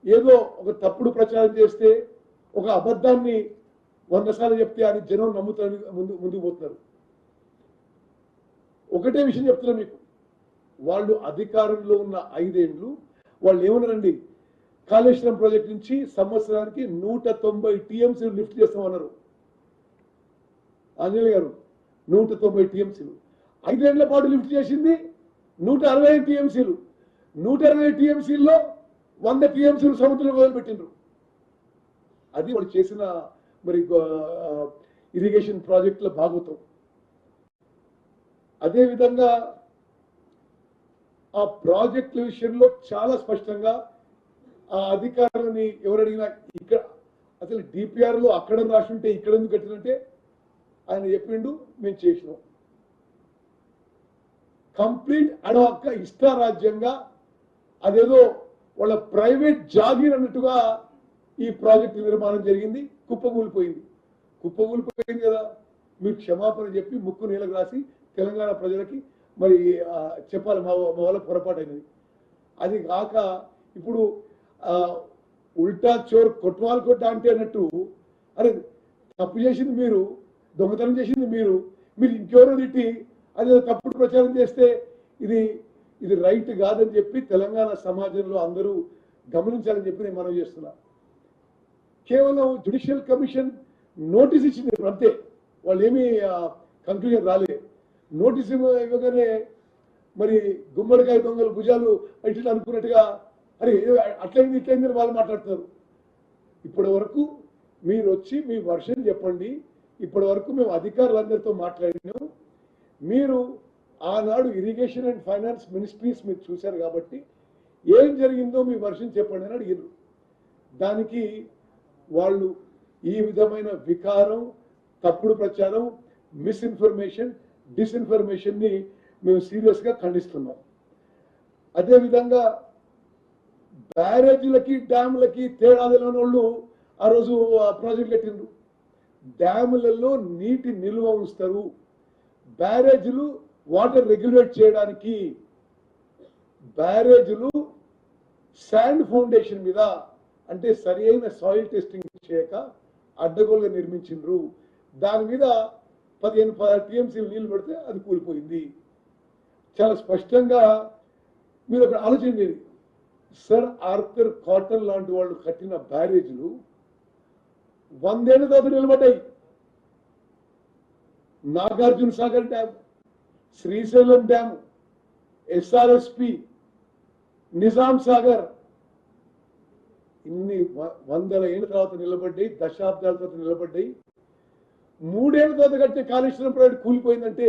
ఏదో ఒక తప్పుడు ప్రచారం చేస్తే, ఒక అబద్ధాన్ని 100 సార్లు చెప్తే అని జనం నమ్ముతారని ముందుకు పోతున్నారు. ఒకటే విషయం చెప్తున్నా మీకు, వాళ్ళు అధికారంలో ఉన్న 5 ఏళ్ళు వాళ్ళు ఏమన్నారండి, కాళేశ్వరం ప్రాజెక్ట్ నుంచి సంవత్సరానికి 190 టీఎంసీ లిఫ్ట్ చేస్తామన్నారు. ఆంజనేయ గారు 190 టీఎంసీలు 5 ఏళ్ల పాటు లిఫ్ట్ చేసింది 165 టీఎంసీలు. 120 టీఎంసీల్లో 100 టీఎంసీలు సముద్రంలో వదిలిపెట్టిండ్రు. అది వాళ్ళు చేసిన మరి ఇరిగేషన్ ప్రాజెక్టుల భాగవతం. అదేవిధంగా ఆ ప్రాజెక్టుల విషయంలో చాలా స్పష్టంగా ఆ అధికారులని ఎవరు అడిగినా, ఇక్కడ అసలు డిపిఆర్ లో అక్కడ రాసుంటే ఇక్కడ ఎందుకు కట్టినంటే ఆయన చెప్పిండు, మేము చేసినాం. కంప్లీట్ అడవక్క ఇష్టారాజ్యంగా అదేదో వాళ్ళ ప్రైవేట్ జాగీర్ అన్నట్టుగా ఈ ప్రాజెక్టు నిర్మాణం జరిగింది. కుప్పగూలిపోయింది కదా. మీరు క్షమాపణ చెప్పి ముక్కు నీళ్ళకు రాసి తెలంగాణ ప్రజలకి మరి చెప్పాలి, మా వల్ల పొరపాటు అయినది. అది కాక ఇప్పుడు ఉల్టా చోర్ కొట్వాల్ కొట్ట అంటే అన్నట్టు, అరే తప్పు చేసింది మీరు, దొంగతనం చేసింది మీరు ఇంకెవరో తిట్టి అదే తప్పుడు ప్రచారం చేస్తే ఇది రైట్ కాదని చెప్పి తెలంగాణ సమాజంలో అందరూ గమనించాలని చెప్పి నేను మనవి చేస్తున్నా. కేవలం జ్యుడిషియల్ కమిషన్ నోటీస్ ఇచ్చింది అంతే, వాళ్ళు ఏమీ కంక్లూజన్ రాలే. నోటీస్ ఇవ్వగానే మరి గుమ్మడికాయ దొంగలు భుజాలు ఇట్లా అనుకున్నట్టుగా అరే అట్లయింది ఇట్లయింది అని వాళ్ళు మాట్లాడుతున్నారు. ఇప్పటి వరకు మీరు వచ్చి మీ వర్షన్ చెప్పండి. ఇప్పటి వరకు మేము అధికారులందరితో మాట్లాడినాం. మీరు ఆనాడు ఇరిగేషన్ అండ్ ఫైనాన్స్ మినిస్ట్రీస్ మీరు చూశారు కాబట్టి ఏం జరిగిందో మీ వర్షన్ చెప్పండి అని అడిగారు. దానికి వాళ్ళు ఈ విధమైన వికారం, తప్పుడు ప్రచారం, మిస్ఇన్ఫర్మేషన్, డిస్ఇన్ఫర్మేషన్ ని మేము సీరియస్ గా ఖండిస్తున్నాం. అదేవిధంగా బ్యారేజీలకి డ్యాములకి తేడా తెలియని వాళ్ళు ఆ రోజు ప్రాజెక్ట్ కట్టిండ్రు. డ్యాములలో నీటి నిల్వ ఉంచుతారు, బ్యారేజీలు వాటర్ రెగ్యులేట్ చేయడానికి బ్యారేజీలు శాండ్ ఫౌండేషన్ మీద అంటే సరి అయిన సాయిల్ టెస్టింగ్ చేయక అడ్డగోలుగా నిర్మించిండ్రు. దాని మీద 15-16 టీఎంసీలు నీళ్లు పెడితే అది కూలిపోయింది. చాలా స్పష్టంగా మీరు అక్కడ ఆలోచించండి. సర్ ఆర్థర్ కాటన్ లాంటి వాళ్ళు కట్టిన బ్యారేజీలు 100 ఏళ్ల తర్వాత నిలబడ్డాయి. Nagarjuna Sagar dam, Srisailam dam, SRSP, Nizam Sagar ఇన్ని 100 ఏళ్ల తర్వాత నిలబడ్డాయి, దశాబ్దాల తర్వాత నిలబడ్డాయి. 3 ఏళ్ల తర్వాత కట్టిన కాళేశ్వరం ప్రాజెక్ట్ కూలిపోయిందంటే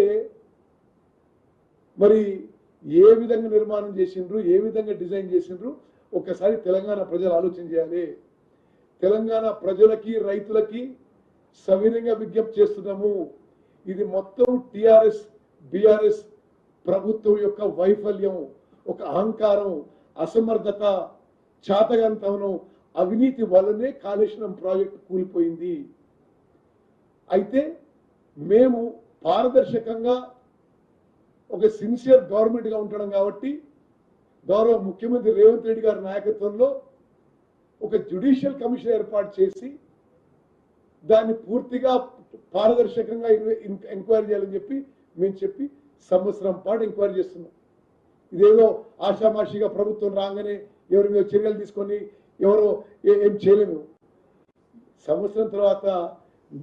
మరి ఏ విధంగా నిర్మాణం చేసిండ్రు, ఏ విధంగా డిజైన్ చేసిండ్రు ఒక్కసారి తెలంగాణ ప్రజలు ఆలోచన చేయాలి. తెలంగాణ ప్రజలకి రైతులకి సవినయంగా విజ్ఞప్తి చేస్తున్నాము. ఇది మొత్తం టిఆర్ఎస్ బిఆర్ఎస్ ప్రభుత్వం యొక్క వైఫల్యం, ఒక అహంకారం, అసమర్థత, చాతగంతనం, అవినీతి వల్లనే కాళేశ్వరం ప్రాజెక్టు కూలిపోయింది. అయితే మేము పారదర్శకంగా ఒక సిన్సియర్ గవర్నమెంట్ గా ఉండడం కాబట్టి గౌరవ ముఖ్యమంత్రి రేవంత్ రెడ్డి గారి నాయకత్వంలో ఒక జ్యుడిషియల్ కమిషన్ ఏర్పాటు చేసి దాన్ని పూర్తిగా పారదర్శకంగా ఎంక్వైరీ చేయాలని చెప్పి మేము చెప్పి సంవత్సరం పాటు ఎంక్వైరీ చేస్తున్నాం. ఇదేదో ఆషామాషిగా ప్రభుత్వం రాగానే ఎవరి మీద చర్యలు తీసుకొని ఎవరో ఏం చేయలేము. సంవత్సరం తర్వాత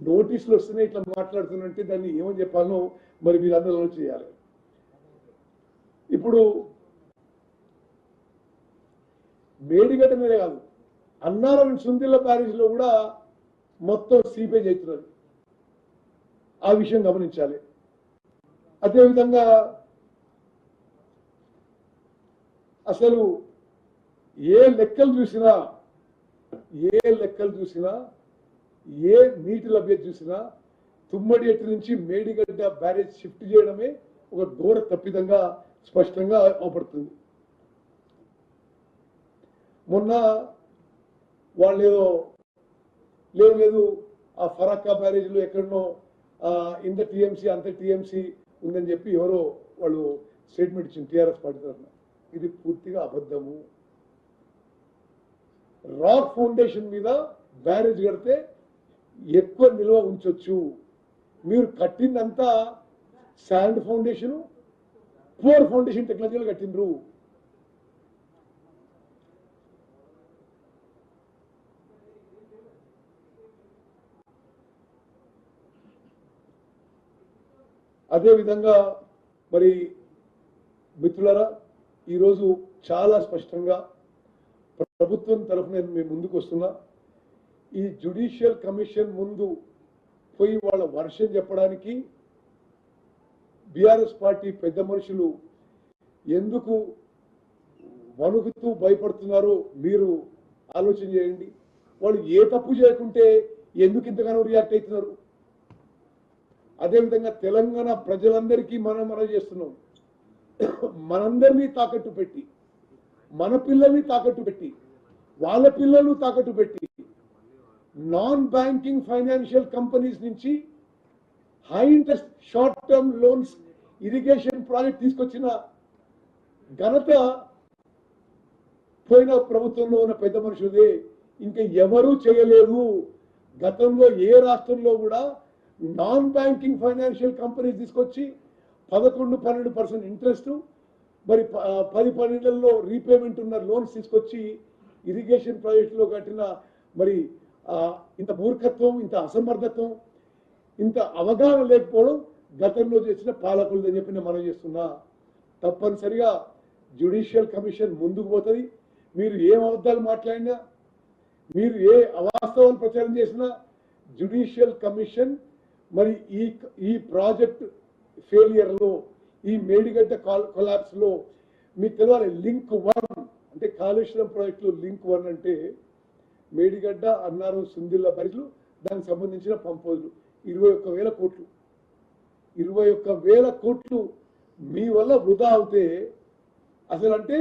నోటీసులు వస్తున్నాయి ఇట్లా మాట్లాడుతున్నంటే దాన్ని ఏమని చెప్పాలో మరి మీరు అందరూ ఆలోచన చేయాలి. ఇప్పుడు మేడిగడ్డ మీదే కాదు, అన్నారం సుందిల్ల బ్యారేజ్లో కూడా మొత్తం సీపేజ్ అవుతున్నది. ఆ విషయం గమనించాలి. అదేవిధంగా అసలు ఏ లెక్కలు చూసినా ఏ నీటి లభ్యత చూసినా తుమ్మడి ఎట్టు నుంచి మేడిగడ్డ బ్యారేజ్ షిఫ్ట్ చేయడమే ఒక ఘోర తప్పిదంగా స్పష్టంగా అవపడుతుంది. మొన్న వాళ్ళు ఏదో లేదు ఆ ఫరాక్కా బ్యారేజ్లో ఎక్కడనో ఇంత టీఎంసీ అంత టీఎంసీ ఉందని చెప్పి ఎవరో వాళ్ళు స్టేట్మెంట్ ఇచ్చింది టీఆర్ఎస్ పార్టీ తరఫున. ఇది పూర్తిగా అబద్ధము. రాక్ ఫౌండేషన్ మీద బ్యారేజ్ కడితే ఎక్కువ నిల్వ ఉంచొచ్చు. మీరు కట్టిందంతా శాండ్ ఫౌండేషన్, పూర్ ఫౌండేషన్ టెక్నాలజీలో కట్టిండ్రు. అదేవిధంగా మరి మిత్రులారా, ఈరోజు చాలా స్పష్టంగా ప్రభుత్వం తరఫున మేము ముందుకు వస్తున్నా. ఈ జ్యుడిషియల్ కమిషన్ ముందు పోయి వాళ్ళ వర్షం చెప్పడానికి బీఆర్ఎస్ పార్టీ పెద్ద మనుషులు ఎందుకు వణుకుతూ భయపడుతున్నారో మీరు ఆలోచన చేయండి. వాళ్ళు ఏ తప్పు చేయకుంటే ఎందుకు ఇంతగానో రియాక్ట్ అవుతున్నారు? అదేవిధంగా తెలంగాణ ప్రజలందరికీ మనం చేస్తున్నాం. మనందరినీ తాకట్టు పెట్టి, మన పిల్లల్ని తాకట్టు పెట్టి, వాళ్ళ పిల్లలు తాకట్టు పెట్టి నాన్ బ్యాంకింగ్ ఫైనాన్షియల్ కంపెనీస్ నుంచి high interest short term loans irrigation project తీసుకొచ్చిన ఘనత పోయిన ప్రభుత్వంలో ఉన్న పెద్ద మనుషులదే. ఇంకా ఎవరూ చేయలేదు. గతంలో ఏ రాష్ట్రంలో కూడా నాన్ బ్యాంకింగ్ ఫైనాన్షియల్ కంపెనీస్ తీసుకొచ్చి 11-12% ఇంట్రెస్ట్, మరి 10-12 రీపేమెంట్ ఉన్న లోన్స్ తీసుకొచ్చి ఇరిగేషన్ ప్రాజెక్టులో కట్టిన మరి ఇంత మూర్ఖత్వం, ఇంత అసమర్థత్వం, ఇంత అవగాహన లేకపోవడం గతంలో చేసిన పాలకులదని చెప్పి నేను మనం చేస్తున్నా. తప్పనిసరిగా జ్యుడిషియల్ కమిషన్ ముందుకు పోతుంది. మీరు ఏం అబద్ధాలు మాట్లాడినా, మీరు ఏ అవాస్తవాలు ప్రచారం చేసినా జ్యుడిషియల్ కమిషన్ మరి ఈ ప్రాజెక్ట్ ఫెయిలియర్ లో, ఈ మేడిగడ్డ కొలాప్స్ లో మీకు తెలవాలి. లింక్ 1 అంటే కాళేశ్వరం ప్రాజెక్ట్ లో లింక్ 1 అంటే మేడిగడ్డ, అన్నారం, సుందిల్ల బ్యారేజ్లు, దానికి సంబంధించిన పంపోజులు 21,000 కోట్లు. 21,000 కోట్లు మీ వల్ల వృధా అవుతే అసలు అంటే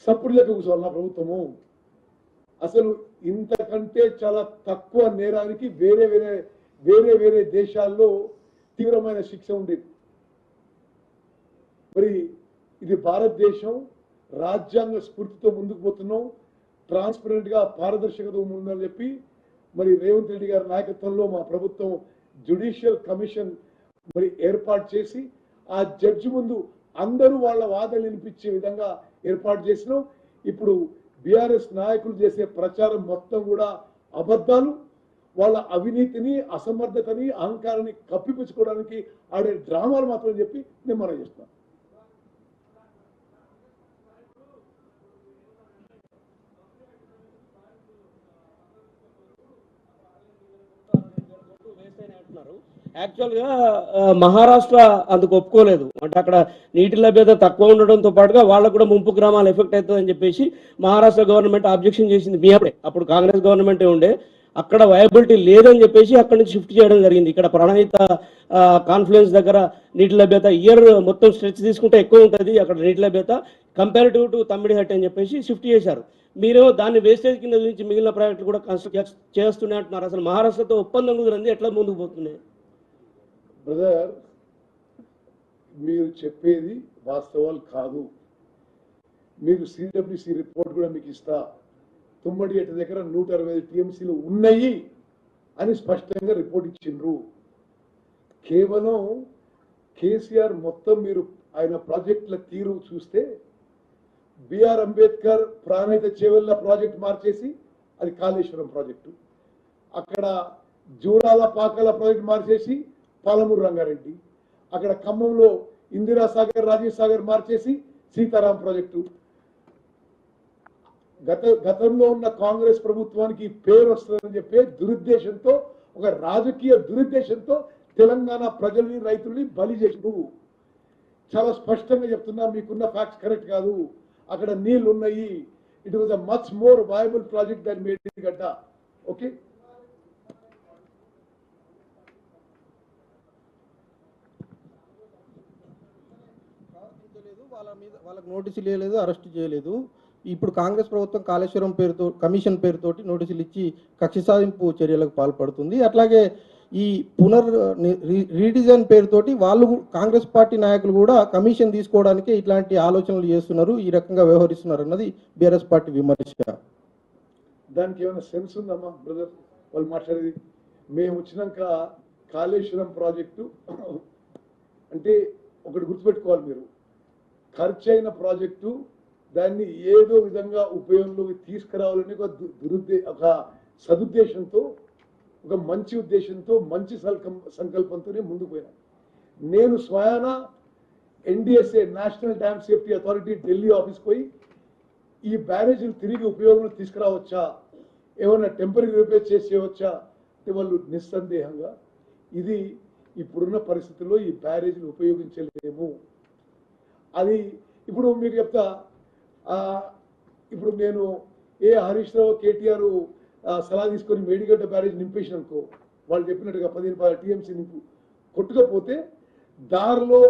సప్పుడు లెక్క కూర్చోవాలి నా ప్రభుత్వము. అసలు ఇంతకంటే చాలా తక్కువ నేరానికి వేరే వేరే దేశాల్లో తీవ్రమైన శిక్ష ఉండేది. మరి ఇది భారతదేశం రాజ్యాంగ స్ఫూర్తితో ముందుకు పోతున్నాం, ట్రాన్స్పరెంట్ గా పారదర్శకత ఉందని చెప్పి మరి రేవంత్ రెడ్డి గారి నాయకత్వంలో మా ప్రభుత్వం జ్యుడిషియల్ కమిషన్ మరి ఏర్పాటు చేసి ఆ జడ్జి ముందు అందరూ వాళ్ళ వాదనలు వినిపించే విధంగా ఏర్పాటు చేసినాం. ఇప్పుడు బీఆర్ఎస్ నాయకులు చేసే ప్రచారం మొత్తం కూడా అబద్ధాలు, వాళ్ళ అవినీతిని, అసమర్థతని, అహంకారాన్ని కప్పిపుచ్చుకోవడానికి ఆడే డ్రామాలు మాత్రం చెప్పి నేను మనం చేస్తున్నాను. యాక్చువల్గా మహారాష్ట్ర అందుకు ఒప్పుకోలేదు. అంటే అక్కడ నీటి లభ్యత తక్కువ ఉండడంతో పాటుగా వాళ్ళకు కూడా ముంపు గ్రామాలు ఎఫెక్ట్ అవుతుందని చెప్పేసి మహారాష్ట్ర గవర్నమెంట్ ఆబ్జెక్షన్ చేసింది. మీ అప్పుడు కాంగ్రెస్ గవర్నమెంటే ఉండే, అక్కడ వయబిలిటీ లేదని చెప్పేసి అక్కడి నుంచి షిఫ్ట్ చేయడం జరిగింది. ఇక్కడ ప్రణహిత కాన్ఫ్లుయెన్స్ దగ్గర నీటి లభ్యత ఇయర్ మొత్తం స్ట్రెచ్ తీసుకుంటే ఎక్కువ ఉంటుంది అక్కడ నీటి లభ్యత కంపారిటివ్ టు తమ్మిడిహట్టి అని చెప్పేసి షిఫ్ట్ చేశారు. మీరు దాన్ని వేస్టేజ్ కింద నుంచి మిగిలిన ప్రాజెక్టులు కూడా కన్స్ట్రక్ట్ చేస్తున్నాయి అంటున్నారు. అసలు మహారాష్ట్రతో ఒప్పందం కుదిరింది, ఎట్లా ముందుకు పోతున్నాయి? బ్రదర్, మీరు చెప్పేది వాస్తవాలు కాదు. మీరు సిడబ్ల్యూసి రిపోర్ట్ కూడా మీకు ఇస్తా. తుమ్మడి ఎట్ట దగ్గర 165 టీఎంసీలు ఉన్నాయి అని స్పష్టంగా రిపోర్ట్ ఇచ్చిండ్రు. కేవలం కేసీఆర్ మొత్తం మీరు ఆయన ప్రాజెక్టుల తీరు చూస్తే బిఆర్ అంబేద్కర్ ప్రాణహిత చేవెళ్ళ ప్రాజెక్ట్ మార్చేసి అది కాళేశ్వరం ప్రాజెక్టు, అక్కడ జూరాల పాకాల ప్రాజెక్ట్ మార్చేసి పాలమూరు రంగారెడ్డి, అక్కడ ఖమ్మంలో ఇందిరాసాగర్ రాజీవ్ సాగర్ మార్చేసి సీతారాం ప్రాజెక్టు. గతంలో ఉన్న కాంగ్రెస్ ప్రభుత్వానికి పేరు వస్తుందని చెప్పే దురుద్దేశంతో, ఒక రాజకీయ దురుద్దేశంతో తెలంగాణ ప్రజల్ని, రైతుల్ని బలి చేసిండు. చాలా స్పష్టంగా చెప్తున్నా, మీకున్న ఫ్యాక్ట్స్ కరెక్ట్ కాదు. అక్కడ నీళ్లు ఉన్నాయి. It was a much more viable project దాని మేడిగడ్డ. ఓకే, వాళ్ళకి నోటీసులు ఇవ్వలేదు, అరెస్ట్ చేయలేదు. ఇప్పుడు కాంగ్రెస్ ప్రభుత్వం కాళేశ్వరం పేరుతో కమిషన్ పేరుతోటి నోటీసులు ఇచ్చి కక్ష సాధింపు చర్యలకు పాల్పడుతుంది. అట్లాగే ఈ రీడిజైన్ పేరుతోటి వాళ్ళు కాంగ్రెస్ పార్టీ నాయకులు కూడా కమిషన్ తీసుకోవడానికి ఇట్లాంటి ఆలోచనలు చేస్తున్నారు, ఈ రకంగా వ్యవహరిస్తున్నారు అన్నది బీఆర్ఎస్ పార్టీ విమర్శ. దానికి ఏమైనా సెన్స్ ఉందమ్మా బ్రదర్ వాళ్ళు మాట్లాడేది? మేము వచ్చినాక కాళేశ్వరం ప్రాజెక్టు అంటే ఒకటి గుర్తుపెట్టుకోవాలి మీరు, ఖర్చు అయిన ప్రాజెక్టు దాన్ని ఏదో విధంగా ఉపయోగంలోకి తీసుకురావాలని ఒక సదుద్దేశంతో, ఒక మంచి ఉద్దేశంతో, మంచి సంకల్పంతోనే ముందుకు పోయినా. నేను స్వయాన NDSA national dam safety authority Delhi office పోయి ఈ బ్యారేజీలు తిరిగి ఉపయోగంలో తీసుకురావచ్చా, ఏమైనా టెంపరీ రిపేర్ చేసేయవచ్చా అంటే వాళ్ళు నిస్సందేహంగా ఇది ఇప్పుడున్న పరిస్థితుల్లో ఈ బ్యారేజీలు ఉపయోగించలేము. అది ఇప్పుడు మీకు చెప్తా, ఇప్పుడు నేను హరీష్ రావు, కేటీఆర్ సలహా తీసుకొని మేడిగడ్డ బ్యారేజ్ నింపేసిన అనుకో, వాళ్ళు చెప్పినట్టుగా 15 టీఎంసీ నింపు కొట్టుకపోతే దారిలో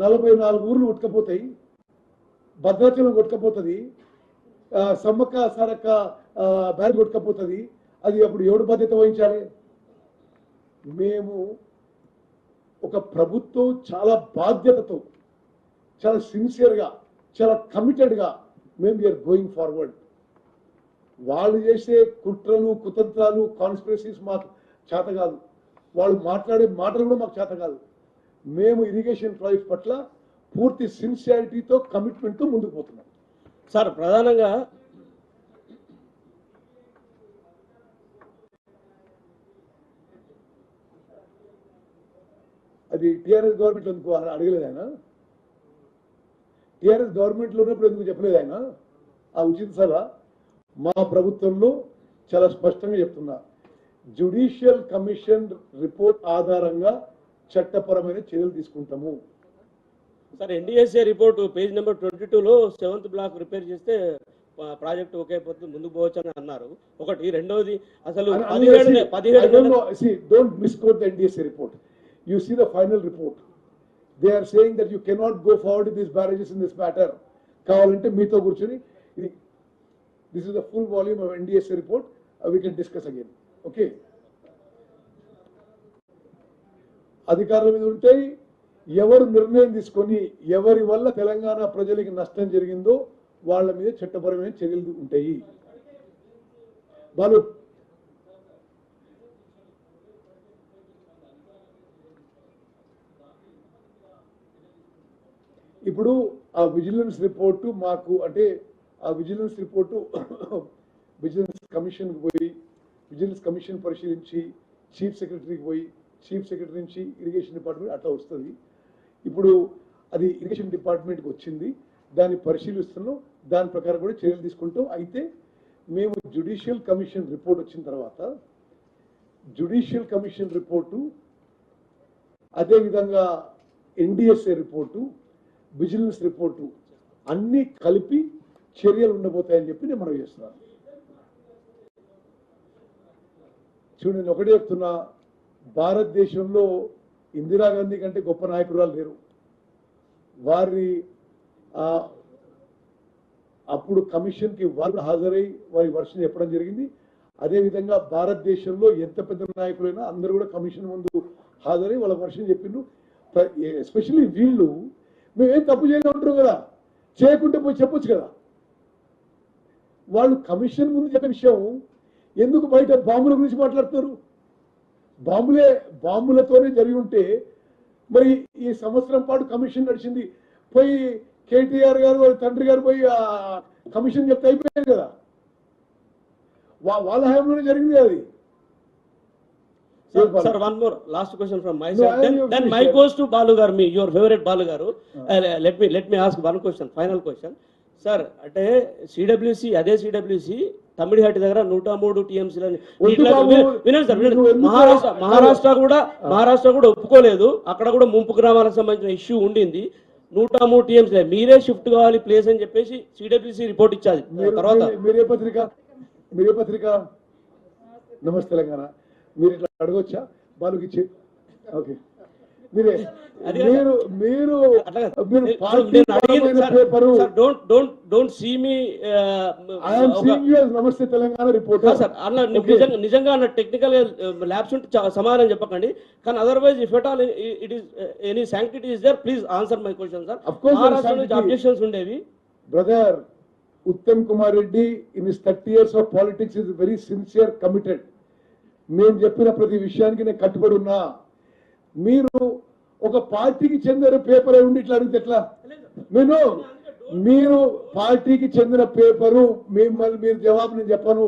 44 ఊర్లు కొట్టుకపోతాయి, భద్రాచలం కొట్టుకపోతుంది, సమ్మక్క సారక్క బ్యారేజ్ కొట్టుకపోతుంది. అది అప్పుడు ఎవడు బాధ్యత వహించాలి? మేము ఒక ప్రభుత్వం చాలా బాధ్యతతో, చాలా సిన్సియర్గా, చాలా కమిటెడ్గా మేము వీఆర్ గోయింగ్ ఫార్వర్డ్. వాళ్ళు చేసే కుట్రలు, కుతంత్రాలు, కాన్స్పిరసీస్ మాకు చేత కాదు. వాళ్ళు మాట్లాడే మాటలు కూడా మాకు చేత కాదు. మేము ఇరిగేషన్ ప్రాజెక్ట్ పట్ల పూర్తి సిన్సియారిటీతో, కమిట్మెంట్తో ముందుకు పోతున్నాం. సార్, ప్రధానంగా అది టీఆర్ఎస్ గవర్నమెంట్ ఎందుకు అడగలేదు ఆయన? టీఆర్ఎస్ గవర్నమెంట్లో ఉన్నప్పుడు ఎందుకు చెప్పలేదు ఆయన ఆ ఉచిత సలహా? మా ప్రభుత్వంలో చాలా స్పష్టంగా చెప్తున్నా, జ్యుడిషియల్ కమిషన్ రిపోర్ట్ ఆధారంగా చట్టపరమైన చర్యలు తీసుకుంటాము. Sir, NDSA report page number 22లో 7th బ్లాక్ రిపేర్ చేస్తే ప్రాజెక్ట్ ఓకే అయిపోతుంది, ముందుకు పోవచ్చు అని అన్నారు. ఒకటి. రెండవది, అసలు 17 don't misquote the NDSA report. You see the final report. They are saying that you cannot go forward with these barrages in this matter. Kavalante meeto kurchuni. This is the full volume of NDSA report. We can discuss again. Okay. అధికారుల మీద ఉంటాయి. ఎవరు నిర్ణయం తీసుకొని ఎవరి వల్ల తెలంగాణ ప్రజలకి నష్టం జరిగిందో వాళ్ళ మీద చట్టపరమైన చర్యలు ఉంటాయి. బాలు ఇప్పుడు ఆ విజిలెన్స్ రిపోర్టు మాకు అంటే ఆ విజిలెన్స్ రిపోర్టు విజిలెన్స్ కమిషన్కి పోయి విజిలెన్స్ కమిషన్ పరిశీలించి చీఫ్ సెక్రటరీకి పోయి చీఫ్ సెక్రటరీ నుంచి ఇరిగేషన్ డిపార్ట్మెంట్ అట్లా వస్తుంది. ఇప్పుడు అది ఇరిగేషన్ డిపార్ట్మెంట్కి వచ్చింది, దాన్ని పరిశీలిస్తున్నాం, దాని ప్రకారం కూడా చర్యలు తీసుకుంటాం. అయితే మేము జ్యుడిషియల్ కమిషన్ రిపోర్ట్ వచ్చిన తర్వాత జ్యుడిషియల్ కమిషన్ రిపోర్టు అదేవిధంగా ఎన్డిఎస్ఏ రిపోర్టు విజిలెన్స్ రిపోర్టు అన్నీ కలిపి చర్యలు ఉండబోతాయని చెప్పి నేను మనం చేస్తున్నాను. చూడండి, నేను ఒకటే చెప్తున్నా, భారతదేశంలో ఇందిరాగాంధీ కంటే గొప్ప నాయకురాలు లేరు. వారి అప్పుడు కమిషన్కి వారు హాజరై వారి వర్షం చెప్పడం జరిగింది. అదేవిధంగా భారతదేశంలో ఎంత పెద్ద నాయకులైనా అందరూ కూడా కమిషన్ ముందు హాజరై వాళ్ళ వర్షం చెప్పిండ్రు. ఎస్పెషల్లీ వీళ్ళు మేమేం తప్పు చేయలేమంటారు కదా, చేయకుంటే పోయి చెప్పొచ్చు కదా. వాళ్ళు కమిషన్ ముందు చెప్పే విషయం ఎందుకు బయట బాంబుల గురించి మాట్లాడుతున్నారు? బాంబులతోనే జరిగి ఉంటే మరి ఈ సంవత్సరం పాటు కమిషన్ నడిచింది, పోయి కేటీఆర్ గారు వాళ్ళ తండ్రి గారు పోయి కమిషన్ చెప్తే అయిపోయారు కదా. వాళ్ళ హయాంలోనే జరిగింది అది. Sir, one more last question from my side. Then my goes to Balu garu, your favorite Balu garu. Let me ask one question, final question. Sir, అంటే సిడబ్ల్యూసి అదే సిడబ్ల్యూసి తమిళహట్టి దగ్గర 103 TMC వినండి సార్, మహారాష్ట్ర కూడా ఒప్పుకోలేదు. అక్కడ కూడా ముంపు గ్రామాలకు సంబంధించిన ఇష్యూ ఉండింది. 103 TMC మీరే షిఫ్ట్ కావాలి ప్లేస్ అని చెప్పేసి సిడబ్ల్యూసి రిపోర్ట్ ఇచ్చాది. తర్వాత మీరే పత్రిక నమస్తే తెలంగాణ మీరు ఇట్లా అడగొచ్చా బాలుకి ఇచ్చి? ఓకే, నమస్తే తెలంగాణ రిపోర్టర్ సార్ అన్న నిజంగా అన్న టెక్నికల్ ల్యాబ్స్ ఉంటే సమాధానం చెప్పకండి, కానీ otherwise if at all it is any sanctity is there please answer my question sir. Maharashtra నుంచి అబ్జెక్షన్స్ ఉండేవి. Brother, Uttam Kumar Reddy in his 30 years of politics is very sincere, committed. నేను చెప్పిన ప్రతి విషయానికి నేను కట్టుబడి ఉన్నా. మీరు ఒక పార్టీకి చెందిన పేపర్ ఉండి ఇట్లా అడిగితే ఎట్లా? మీరు పార్టీకి చెందిన పేపరు మిమ్మల్ని మీరు జవాబు నేను చెప్పను.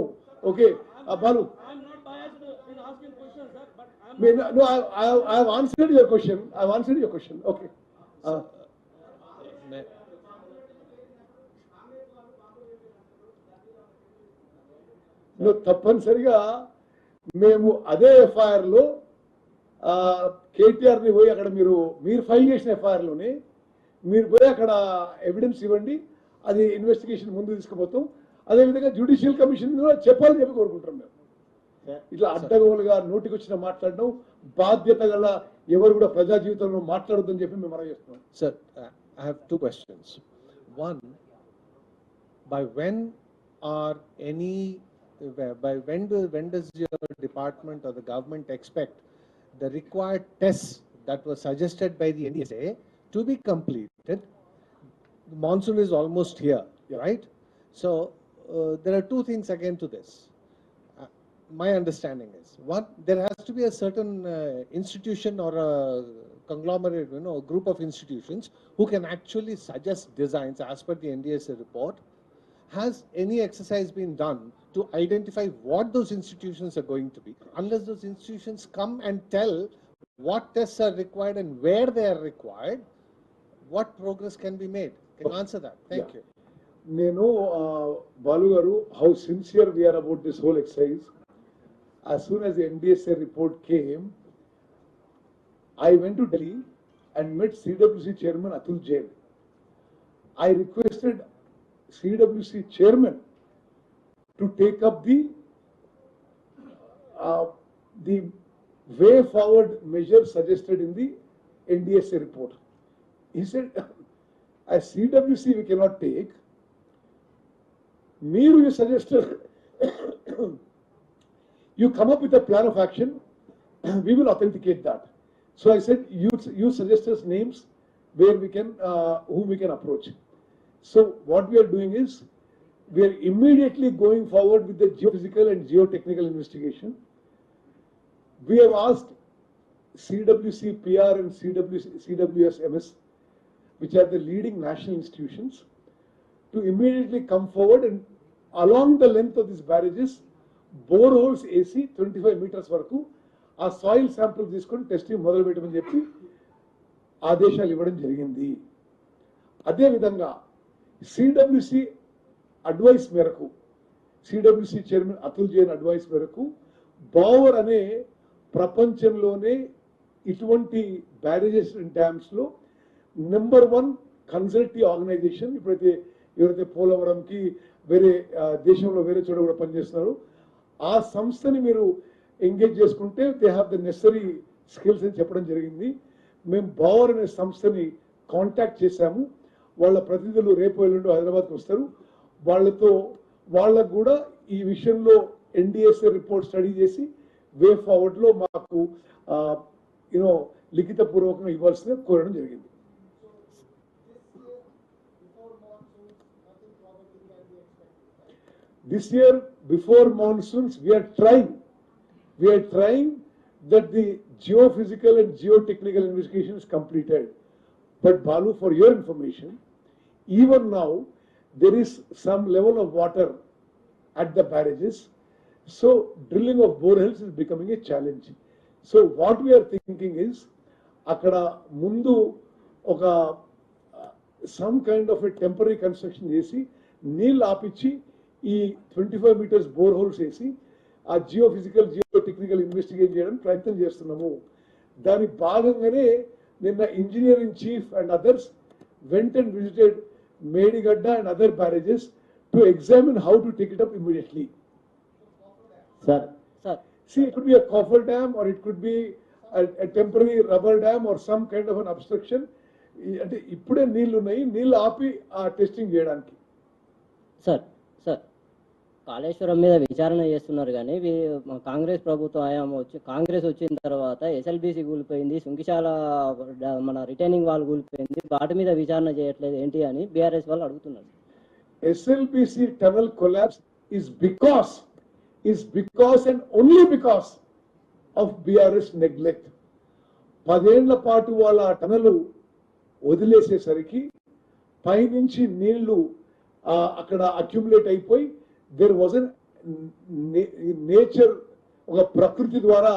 Okay Balu, I have answered your question. Okay. తప్పనిసరిగా మేము అదే ఎఫ్ఐఆర్ లో కేటీఆర్ని పోయి అక్కడ మీరు ఫైల్ చేసిన ఎఫ్ఐఆర్లోనే మీరు పోయి అక్కడ ఎవిడెన్స్ ఇవ్వండి, అది ఇన్వెస్టిగేషన్ ముందు తీసుకుపోతాం. అదేవిధంగా జ్యుడిషియల్ కమిషన్ కూడా చెప్పాలని చెప్పి కోరుకుంటున్నాం. మేము ఇట్లా అడ్డగోలుగా నోటికి వచ్చిన మాట్లాడడం బాధ్యత గల ఎవరు కూడా ప్రజా జీవితంలో మాట్లాడొద్దని చెప్పి మేము మనం చేస్తున్నాం. Sir, I have 2 questions. One, by when does your department or the government expect the required tests that were suggested by the NDSA to be completed? The monsoon is almost here, right? So there are 2 things again to this. My understanding is, one, there has to be a certain institution or a conglomerate, a group of institutions who can actually suggest designs as per the NDSA report. Has any exercise been done to identify what those institutions are going to be? Unless those institutions come and tell what tests are required and where they are required, what progress can be made? Can you answer that? Thank you. Nenu Balu garu, how sincere we are about this whole exercise. As soon as the NDSA report came, I went to Delhi and met CWC chairman Atul Jain. I requested CWC chairman to take up the way forward measures suggested in the NDSA report. He said, as CWC we cannot take. Meeru you suggested you come up with a plan of action, we will authenticate that. So I said, you suggest us names where we can, whom we can approach. So what we are doing is, we are immediately going forward with the geophysical and geotechnical investigation. We have asked CWC PR and CWS MS, which are the leading national institutions, to immediately come forward and along the length of these barrages, boreholes AC 25 meters వరకు ఆ soil sample తీసుకొని testing మొదలు పెట్టమని చెప్పి ఆదేశాలు ఇవ్వడం జరిగింది. అదేవిధంగా సిడబ్ల్యూసి అడ్వైస్ మేరకు, CWC chairman Atul Jain advice మేరకు, బావర్ అనే ప్రపంచంలోనే ఇటువంటి బ్యారేజెస్ అండ్ డ్యామ్స్ లో నెంబర్ 1 కన్సల్టివ్ ఆర్గనైజేషన్, ఇప్పుడైతే ఎవరైతే పోలవరంకి వేరే దేశంలో వేరే చోట కూడా పనిచేస్తున్నారు, ఆ సంస్థని మీరు ఎంగేజ్ చేసుకుంటే they have the necessary skills అని చెప్పడం జరిగింది. మేము బావర్ అనే సంస్థని కాంటాక్ట్ చేశాము. వాళ్ళ ప్రతినిధులు రేపు ఎల్లుండి హైదరాబాద్కి వస్తారు. వాళ్ళకు కూడా ఈ విషయంలో ఎన్డిఎస్ఏ రిపోర్ట్ స్టడీ చేసి వే ఫార్వర్డ్ లో మాకు లిఖిత పూర్వకంగా ఇవ్వాల్సిందిగా కోరడం జరిగింది. This year, before monsoons, we are trying that the geophysical and geotechnical investigation is completed. But Balu, for your information, even now, there is some level of water at the barrages. So drilling of boreholes is becoming a challenge. So what we are thinking is, akada mundu oka some kind of a temporary construction chesi, neel apichi, ఈ 25 meters బోర్హోల్స్ వేసి ఆ geophysical geotechnical investigate చేయడానికి ప్రయత్నం చేస్తున్నాము. దాని భాగంగానే నిన్న engineering chief and others went and visited Medigadda and other barrages to examine how to take it up immediately. See, it could be a coffer dam or it could be a temporary rubber dam or some kind of an obstruction. అంటే ఇప్పుడే నీళ్లు ఉన్నాయి, నీళ్లు ఆపి ఆ testing చేయడానికి. Sir Kaleshwaram మీద విచారణ చేస్తున్నారు కానీ కాంగ్రెస్ ప్రభుత్వం కాంగ్రెస్ వచ్చిన తర్వాత ఎస్ఎల్బిసి కూలిపోయింది, సుంకిశాల మన రిటైనింగ్ వాల్ కూలిపోయింది, వాటి మీద విచారణ చేయట్లేదు ఏంటి అని బీఆర్ఎస్ వాళ్ళు అడుగుతున్నారు. SLBC tunnel collapse is because and only because of BRS neglect. 10 ఏళ్ల పాటు వాళ్ళ టనలు వదిలేసేసరికి పైనుంచి నీళ్లు అక్కడ అక్యుములేట్ అయిపోయి దేర్ వాజ్ ఎన్ నేచర్, ఒక ప్రకృతి ద్వారా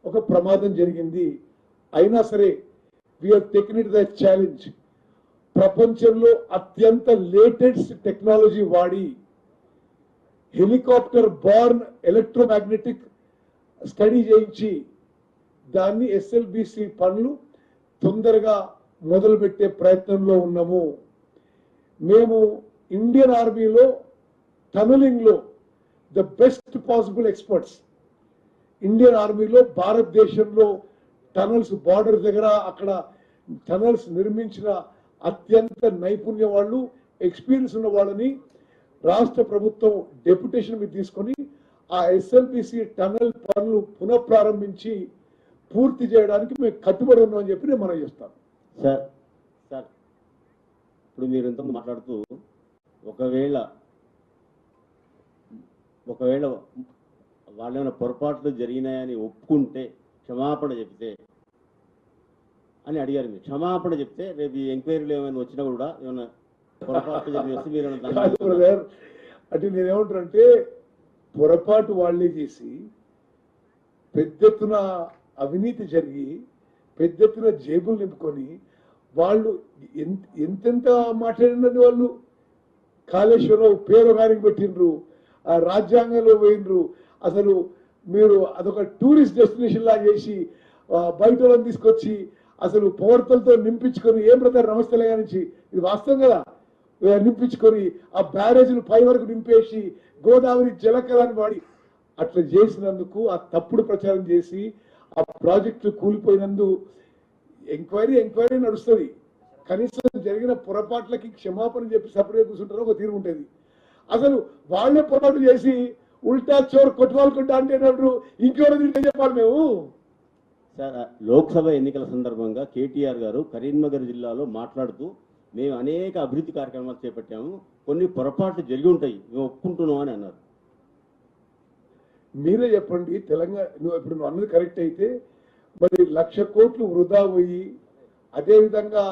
ఒక ప్రమాదం జరిగింది. అయినా సరే we have taken it the challenge. ప్రపంచంలో అత్యంత లేటెస్ట్ టెక్నాలజీ వాడి హెలికాప్టర్ బార్న్ ఎలక్ట్రోమాగ్నెటిక్ స్టడీ చేయించి దాన్ని ఎస్ఎల్బిసి పనులు తొందరగా మొదలుపెట్టే ప్రయత్నంలో ఉన్నాము. మేము ఇండియన్ ఆర్మీలో టనలింగ్ లో the best possible experts, Indian ఆర్మీలో భారతదేశంలో టనల్స్ బార్డర్ దగ్గర అక్కడ టనల్స్ నిర్మించిన అత్యంత నైపుణ్య వాళ్ళు, ఎక్స్పీరియన్స్ ఉన్న వాళ్ళని రాష్ట్ర ప్రభుత్వం డెప్యుటేషన్ మీద తీసుకొని ఆ ఎస్ఎల్బిసి టనల్ పనులు పునఃప్రారంభించి పూర్తి చేయడానికి మేము కట్టుబడి ఉన్నామని చెప్పి నేను మనం చేస్తాను. సార్ ఇప్పుడు మీరు ఇంత మాట్లాడుతూ ఒకవేళ వాళ్ళు ఏమైనా పొరపాట్లు జరిగినాయని ఒప్పుకుంటే క్షమాపణ చెప్తే అని అడిగారు. మీరు క్షమాపణ చెప్తే రేపు ఈ ఎంక్వైరీలు ఏమైనా వచ్చినా కూడా ఏమైనా పొరపాట్లు జరిగి వస్తే మీరు అంటే నేనేమంటానంటే పొరపాటు వాళ్ళే చేసి పెద్ద ఎత్తున అవినీతి జరిగి పెద్ద ఎత్తున జేబులు నింపుకొని వాళ్ళు ఎంతెంత మాట్లాడినండి. వాళ్ళు కాళేశ్వరం పేరు గారికి పెట్టిండ్రు, రాజ్యాంగంలో పోయినరు. అసలు మీరు అదొక టూరిస్ట్ డెస్టినేషన్ లా చేసి బయట వాళ్ళని తీసుకొచ్చి అసలు పవర్తలతో నింపించుకొని ఏం బ్రదర్ నమస్తేలే నుంచి ఇది వాస్తవం కదా, నింపించుకొని ఆ బ్యారేజీలు పై వరకు నింపేసి గోదావరి జలకరాన్ని వాడి అట్లా చేసినందుకు ఆ తప్పుడు ప్రచారం చేసి ఆ ప్రాజెక్టు కూలిపోయినందుకు ఎంక్వైరీ నడుస్తుంది. కనీసం జరిగిన పొరపాట్లకి క్షమాపణ చెప్పి సపరేట్ కూర్చుంటారో ఒక తీరు ఉంటుంది. అసలు వాళ్ళే పొరపాటు చేసి ఉల్టా చోర్ కొట్టుకోవాలనుకుంటా అంటే ఇంకెవరు తింటే చెప్పాలి మేము. సార్ లోక్సభ ఎన్నికల సందర్భంగా కేటీఆర్ గారు కరీంనగర్ జిల్లాలో మాట్లాడుతూ మేము అనేక అభివృద్ధి కార్యక్రమాలు చేపట్టాము, కొన్ని పొరపాట్లు జరిగి ఉంటాయి, మేము ఒప్పుకుంటున్నాం అని అన్నారు. మీరే చెప్పండి, తెలంగాణ నువ్వు అన్నది కరెక్ట్ అయితే మరి 1,00,000 కోట్లు వృధా పోయి అదేవిధంగా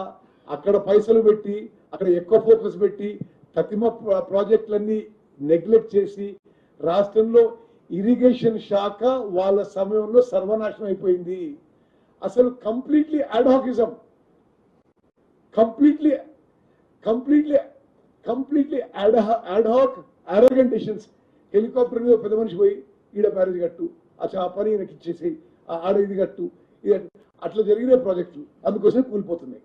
అక్కడ పైసలు పెట్టి అక్కడ ఎక్కువ ఫోకస్ పెట్టి తతిమ ప్రాజెక్టులన్నీ నెగ్లెక్ట్ చేసి రాష్ట్రంలో ఇరిగేషన్ శాఖ వాళ్ళ సమయంలో సర్వనాశనం అయిపోయింది. అసలు completely adhocism, completely ad hoc arrogant decisions. Helicopter మీద పెద్ద మనిషి పోయి ఈడ బ్యారేజ్ కట్టు, ఆ పని ఈయనకి ఇచ్చేసి ఆడ ఇది కట్టు, అట్లా జరిగిన ప్రాజెక్టులు అందుకోసం కూలిపోతున్నాయి.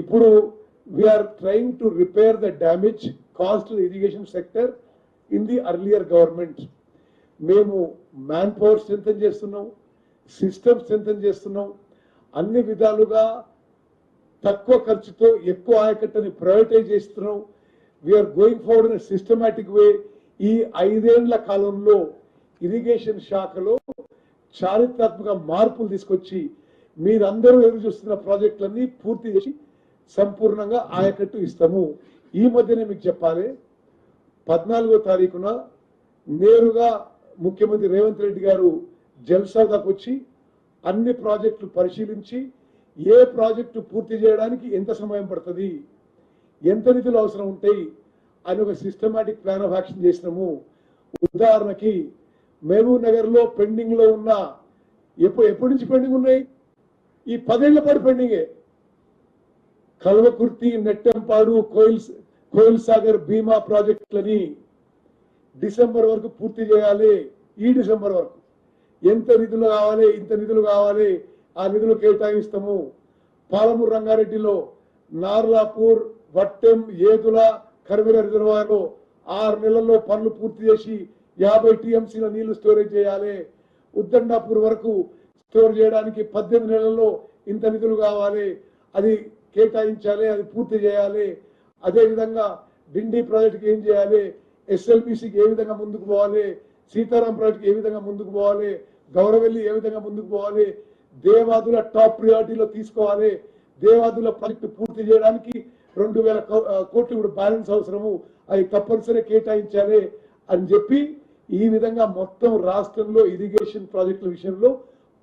ఇప్పుడు we are trying to repair the damage caused irrigation sector in the earlier government. మేము మ్యాన్ పవర్ స్ట్రెంథెన్ చేస్తున్నాం, సిస్టమ్ స్ట్రెంథెన్ చేస్తున్నాం, అన్ని విధాలుగా తక్కువ ఖర్చుతో ఎక్కువ ఆయకట్టని ప్రైవేటైజ్ చేస్తున్నాం. We are going forward in systematic way. ఈ 5 ఏళ్ల కాలంలో ఇరిగేషన్ శాఖలో చారిత్రాత్మక మార్పులు తీసుకొచ్చి మీరందరూ ఎదురు చూస్తున్న ప్రాజెక్టులన్నీ పూర్తి చేసి సంపూర్ణంగా ఆయకట్టు ఇస్తాము. ఈ మధ్యనే మీకు చెప్పాలి, 14వ తారీఖున నేరుగా ముఖ్యమంత్రి రేవంత్ రెడ్డి గారు జల్సాదాకు వచ్చి అన్ని ప్రాజెక్టులు పరిశీలించి ఏ ప్రాజెక్టు పూర్తి చేయడానికి ఎంత సమయం పడుతుంది, ఎంత నిధులు అవసరం ఉంటాయి అని ఒక సిస్టమాటిక్ ప్లాన్ ఆఫ్ యాక్షన్ చేసినాము. ఉదాహరణకి మహబూబ్ నగర్ లో పెండింగ్ లో ఉన్న ఎప్పటి నుంచి పెండింగ్ ఉన్నాయి, ఈ 10 ఏళ్ల పాటు పెండింగే. కల్వకుర్తి, నెట్టంపాడు, కోయిల్ సాగర్, భీమా ప్రాజెక్టులని డిసెంబర్ వరకు పూర్తి చేయాలి. ఈ డిసెంబర్ వరకు ఎంత నిధులు కావాలి, ఇంత నిధులు కావాలి, ఆ నిధులు కేటాయిస్తాము. పాలమూరు రంగారెడ్డిలో నార్లాపూర్, వట్టెం, ఏదుల, కర్వెల రిజర్వాయర్లో 6 నెలల్లో పనులు పూర్తి చేసి 50 టీఎంసీల నీళ్లు స్టోరేజ్ చేయాలి. ఉద్దండాపూర్ వరకు స్టోర్ చేయడానికి 18 నెలల్లో ఇంత నిధులు కావాలి, అది కేటాయించాలి, అది పూర్తి చేయాలి. అదేవిధంగా డిండి ప్రాజెక్టుకి ఏం చేయాలి, ఎస్ఎల్బిసికి ఏ విధంగా ముందుకు పోవాలి, సీతారాం ప్రాజెక్టుకి ఏ విధంగా ముందుకు పోవాలి, గౌరవెల్లి ఏ విధంగా ముందుకు పోవాలి, దేవాదుల టాప్ ప్రియారిటీలో తీసుకోవాలి. దేవాదుల ప్రాజెక్టు పూర్తి చేయడానికి 2,000 కోట్లు ఇప్పుడు బ్యాలెన్స్ అవసరము, అది తప్పనిసరి కేటాయించాలి అని చెప్పి ఈ విధంగా మొత్తం రాష్ట్రంలో ఇరిగేషన్ ప్రాజెక్టుల విషయంలో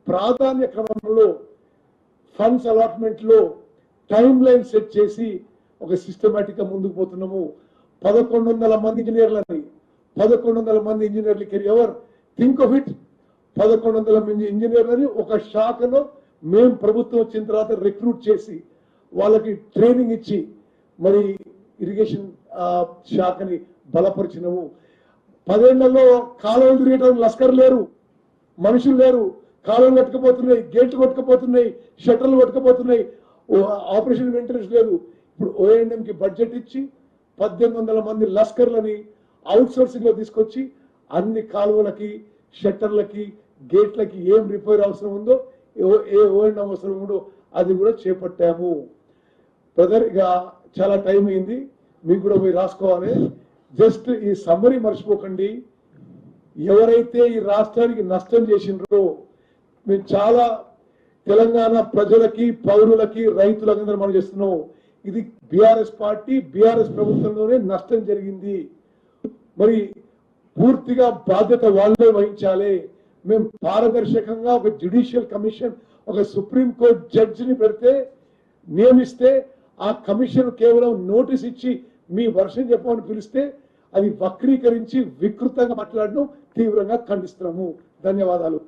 ప్రాధాన్య క్రమంలో ఫండ్స్ అలాట్మెంట్ లో టైం లైన్ సెట్ చేసి ఒక సిస్టమేటిక్ గా ముందుకు పోతున్నాము. 1,100 మంది ఇంజనీర్లని 1,100 మంది ఇంజనీర్లు ఎవర్ థింక్ ఆఫ్ ఇట్, 1,100 మంది ఇంజనీర్లని ఒక శాఖలో మేము ప్రభుత్వం వచ్చిన తర్వాత రిక్రూట్ చేసి వాళ్ళకి ట్రైనింగ్ ఇచ్చి మరి ఇరిగేషన్ శాఖని బలపరిచినము. 10 ఏళ్లలో కాలువలు తిరిగేటప్పుడు లస్కర్ లేరు, మనుషులు లేరు, కాలువలు కొట్టుకుపోతున్నాయి, గేట్లు కొట్టుకుపోతున్నాయి, షట్టర్లు కొట్టుకుపోతున్నాయి, ఆపరేషన్ మెయింటెనెన్స్ లేదు. ఇప్పుడు ONM కి బడ్జెట్ ఇచ్చి 1,800 మంది లస్కర్లని అవుట్ సోర్సింగ్ లో తీసుకొచ్చి అన్ని కాలువలకి, షట్టర్లకి, గేట్లకి ఏం రిపేర్ అవసరం ఉందో, ఏ ONM అవసరం ఉందో అది కూడా చేపట్టాము. బ్రదర్, ఇక చాలా టైం అయింది, మీకు కూడా పోయి రాసుకోవాలి. జస్ట్ ఈ సమ్మరీ మర్చిపోకండి. ఎవరైతే ఈ రాష్ట్రానికి నష్టం చేసిండ్రో, మేము చాలా తెలంగాణ ప్రజలకి, పౌరులకి, రైతులకి మనం చేస్తున్నాం. ఇది బీఆర్ఎస్ పార్టీ, బీఆర్ఎస్ ప్రభుత్వంలోనే నష్టం జరిగింది. మరి పూర్తిగా బాధ్యత వాళ్ళే వహించాలి. మేము పారదర్శకంగా ఒక జ్యుడిషియల్ కమిషన్, ఒక సుప్రీంకోర్టు జడ్జిని పెడితే, నియమిస్తే ఆ కమిషన్ కేవలం నోటీస్ ఇచ్చి మీ వర్షం చెప్పమని పిలిస్తే అది వక్రీకరించి వికృతంగా మాట్లాడడం తీవ్రంగా ఖండిస్తున్నాము. ధన్యవాదాలు.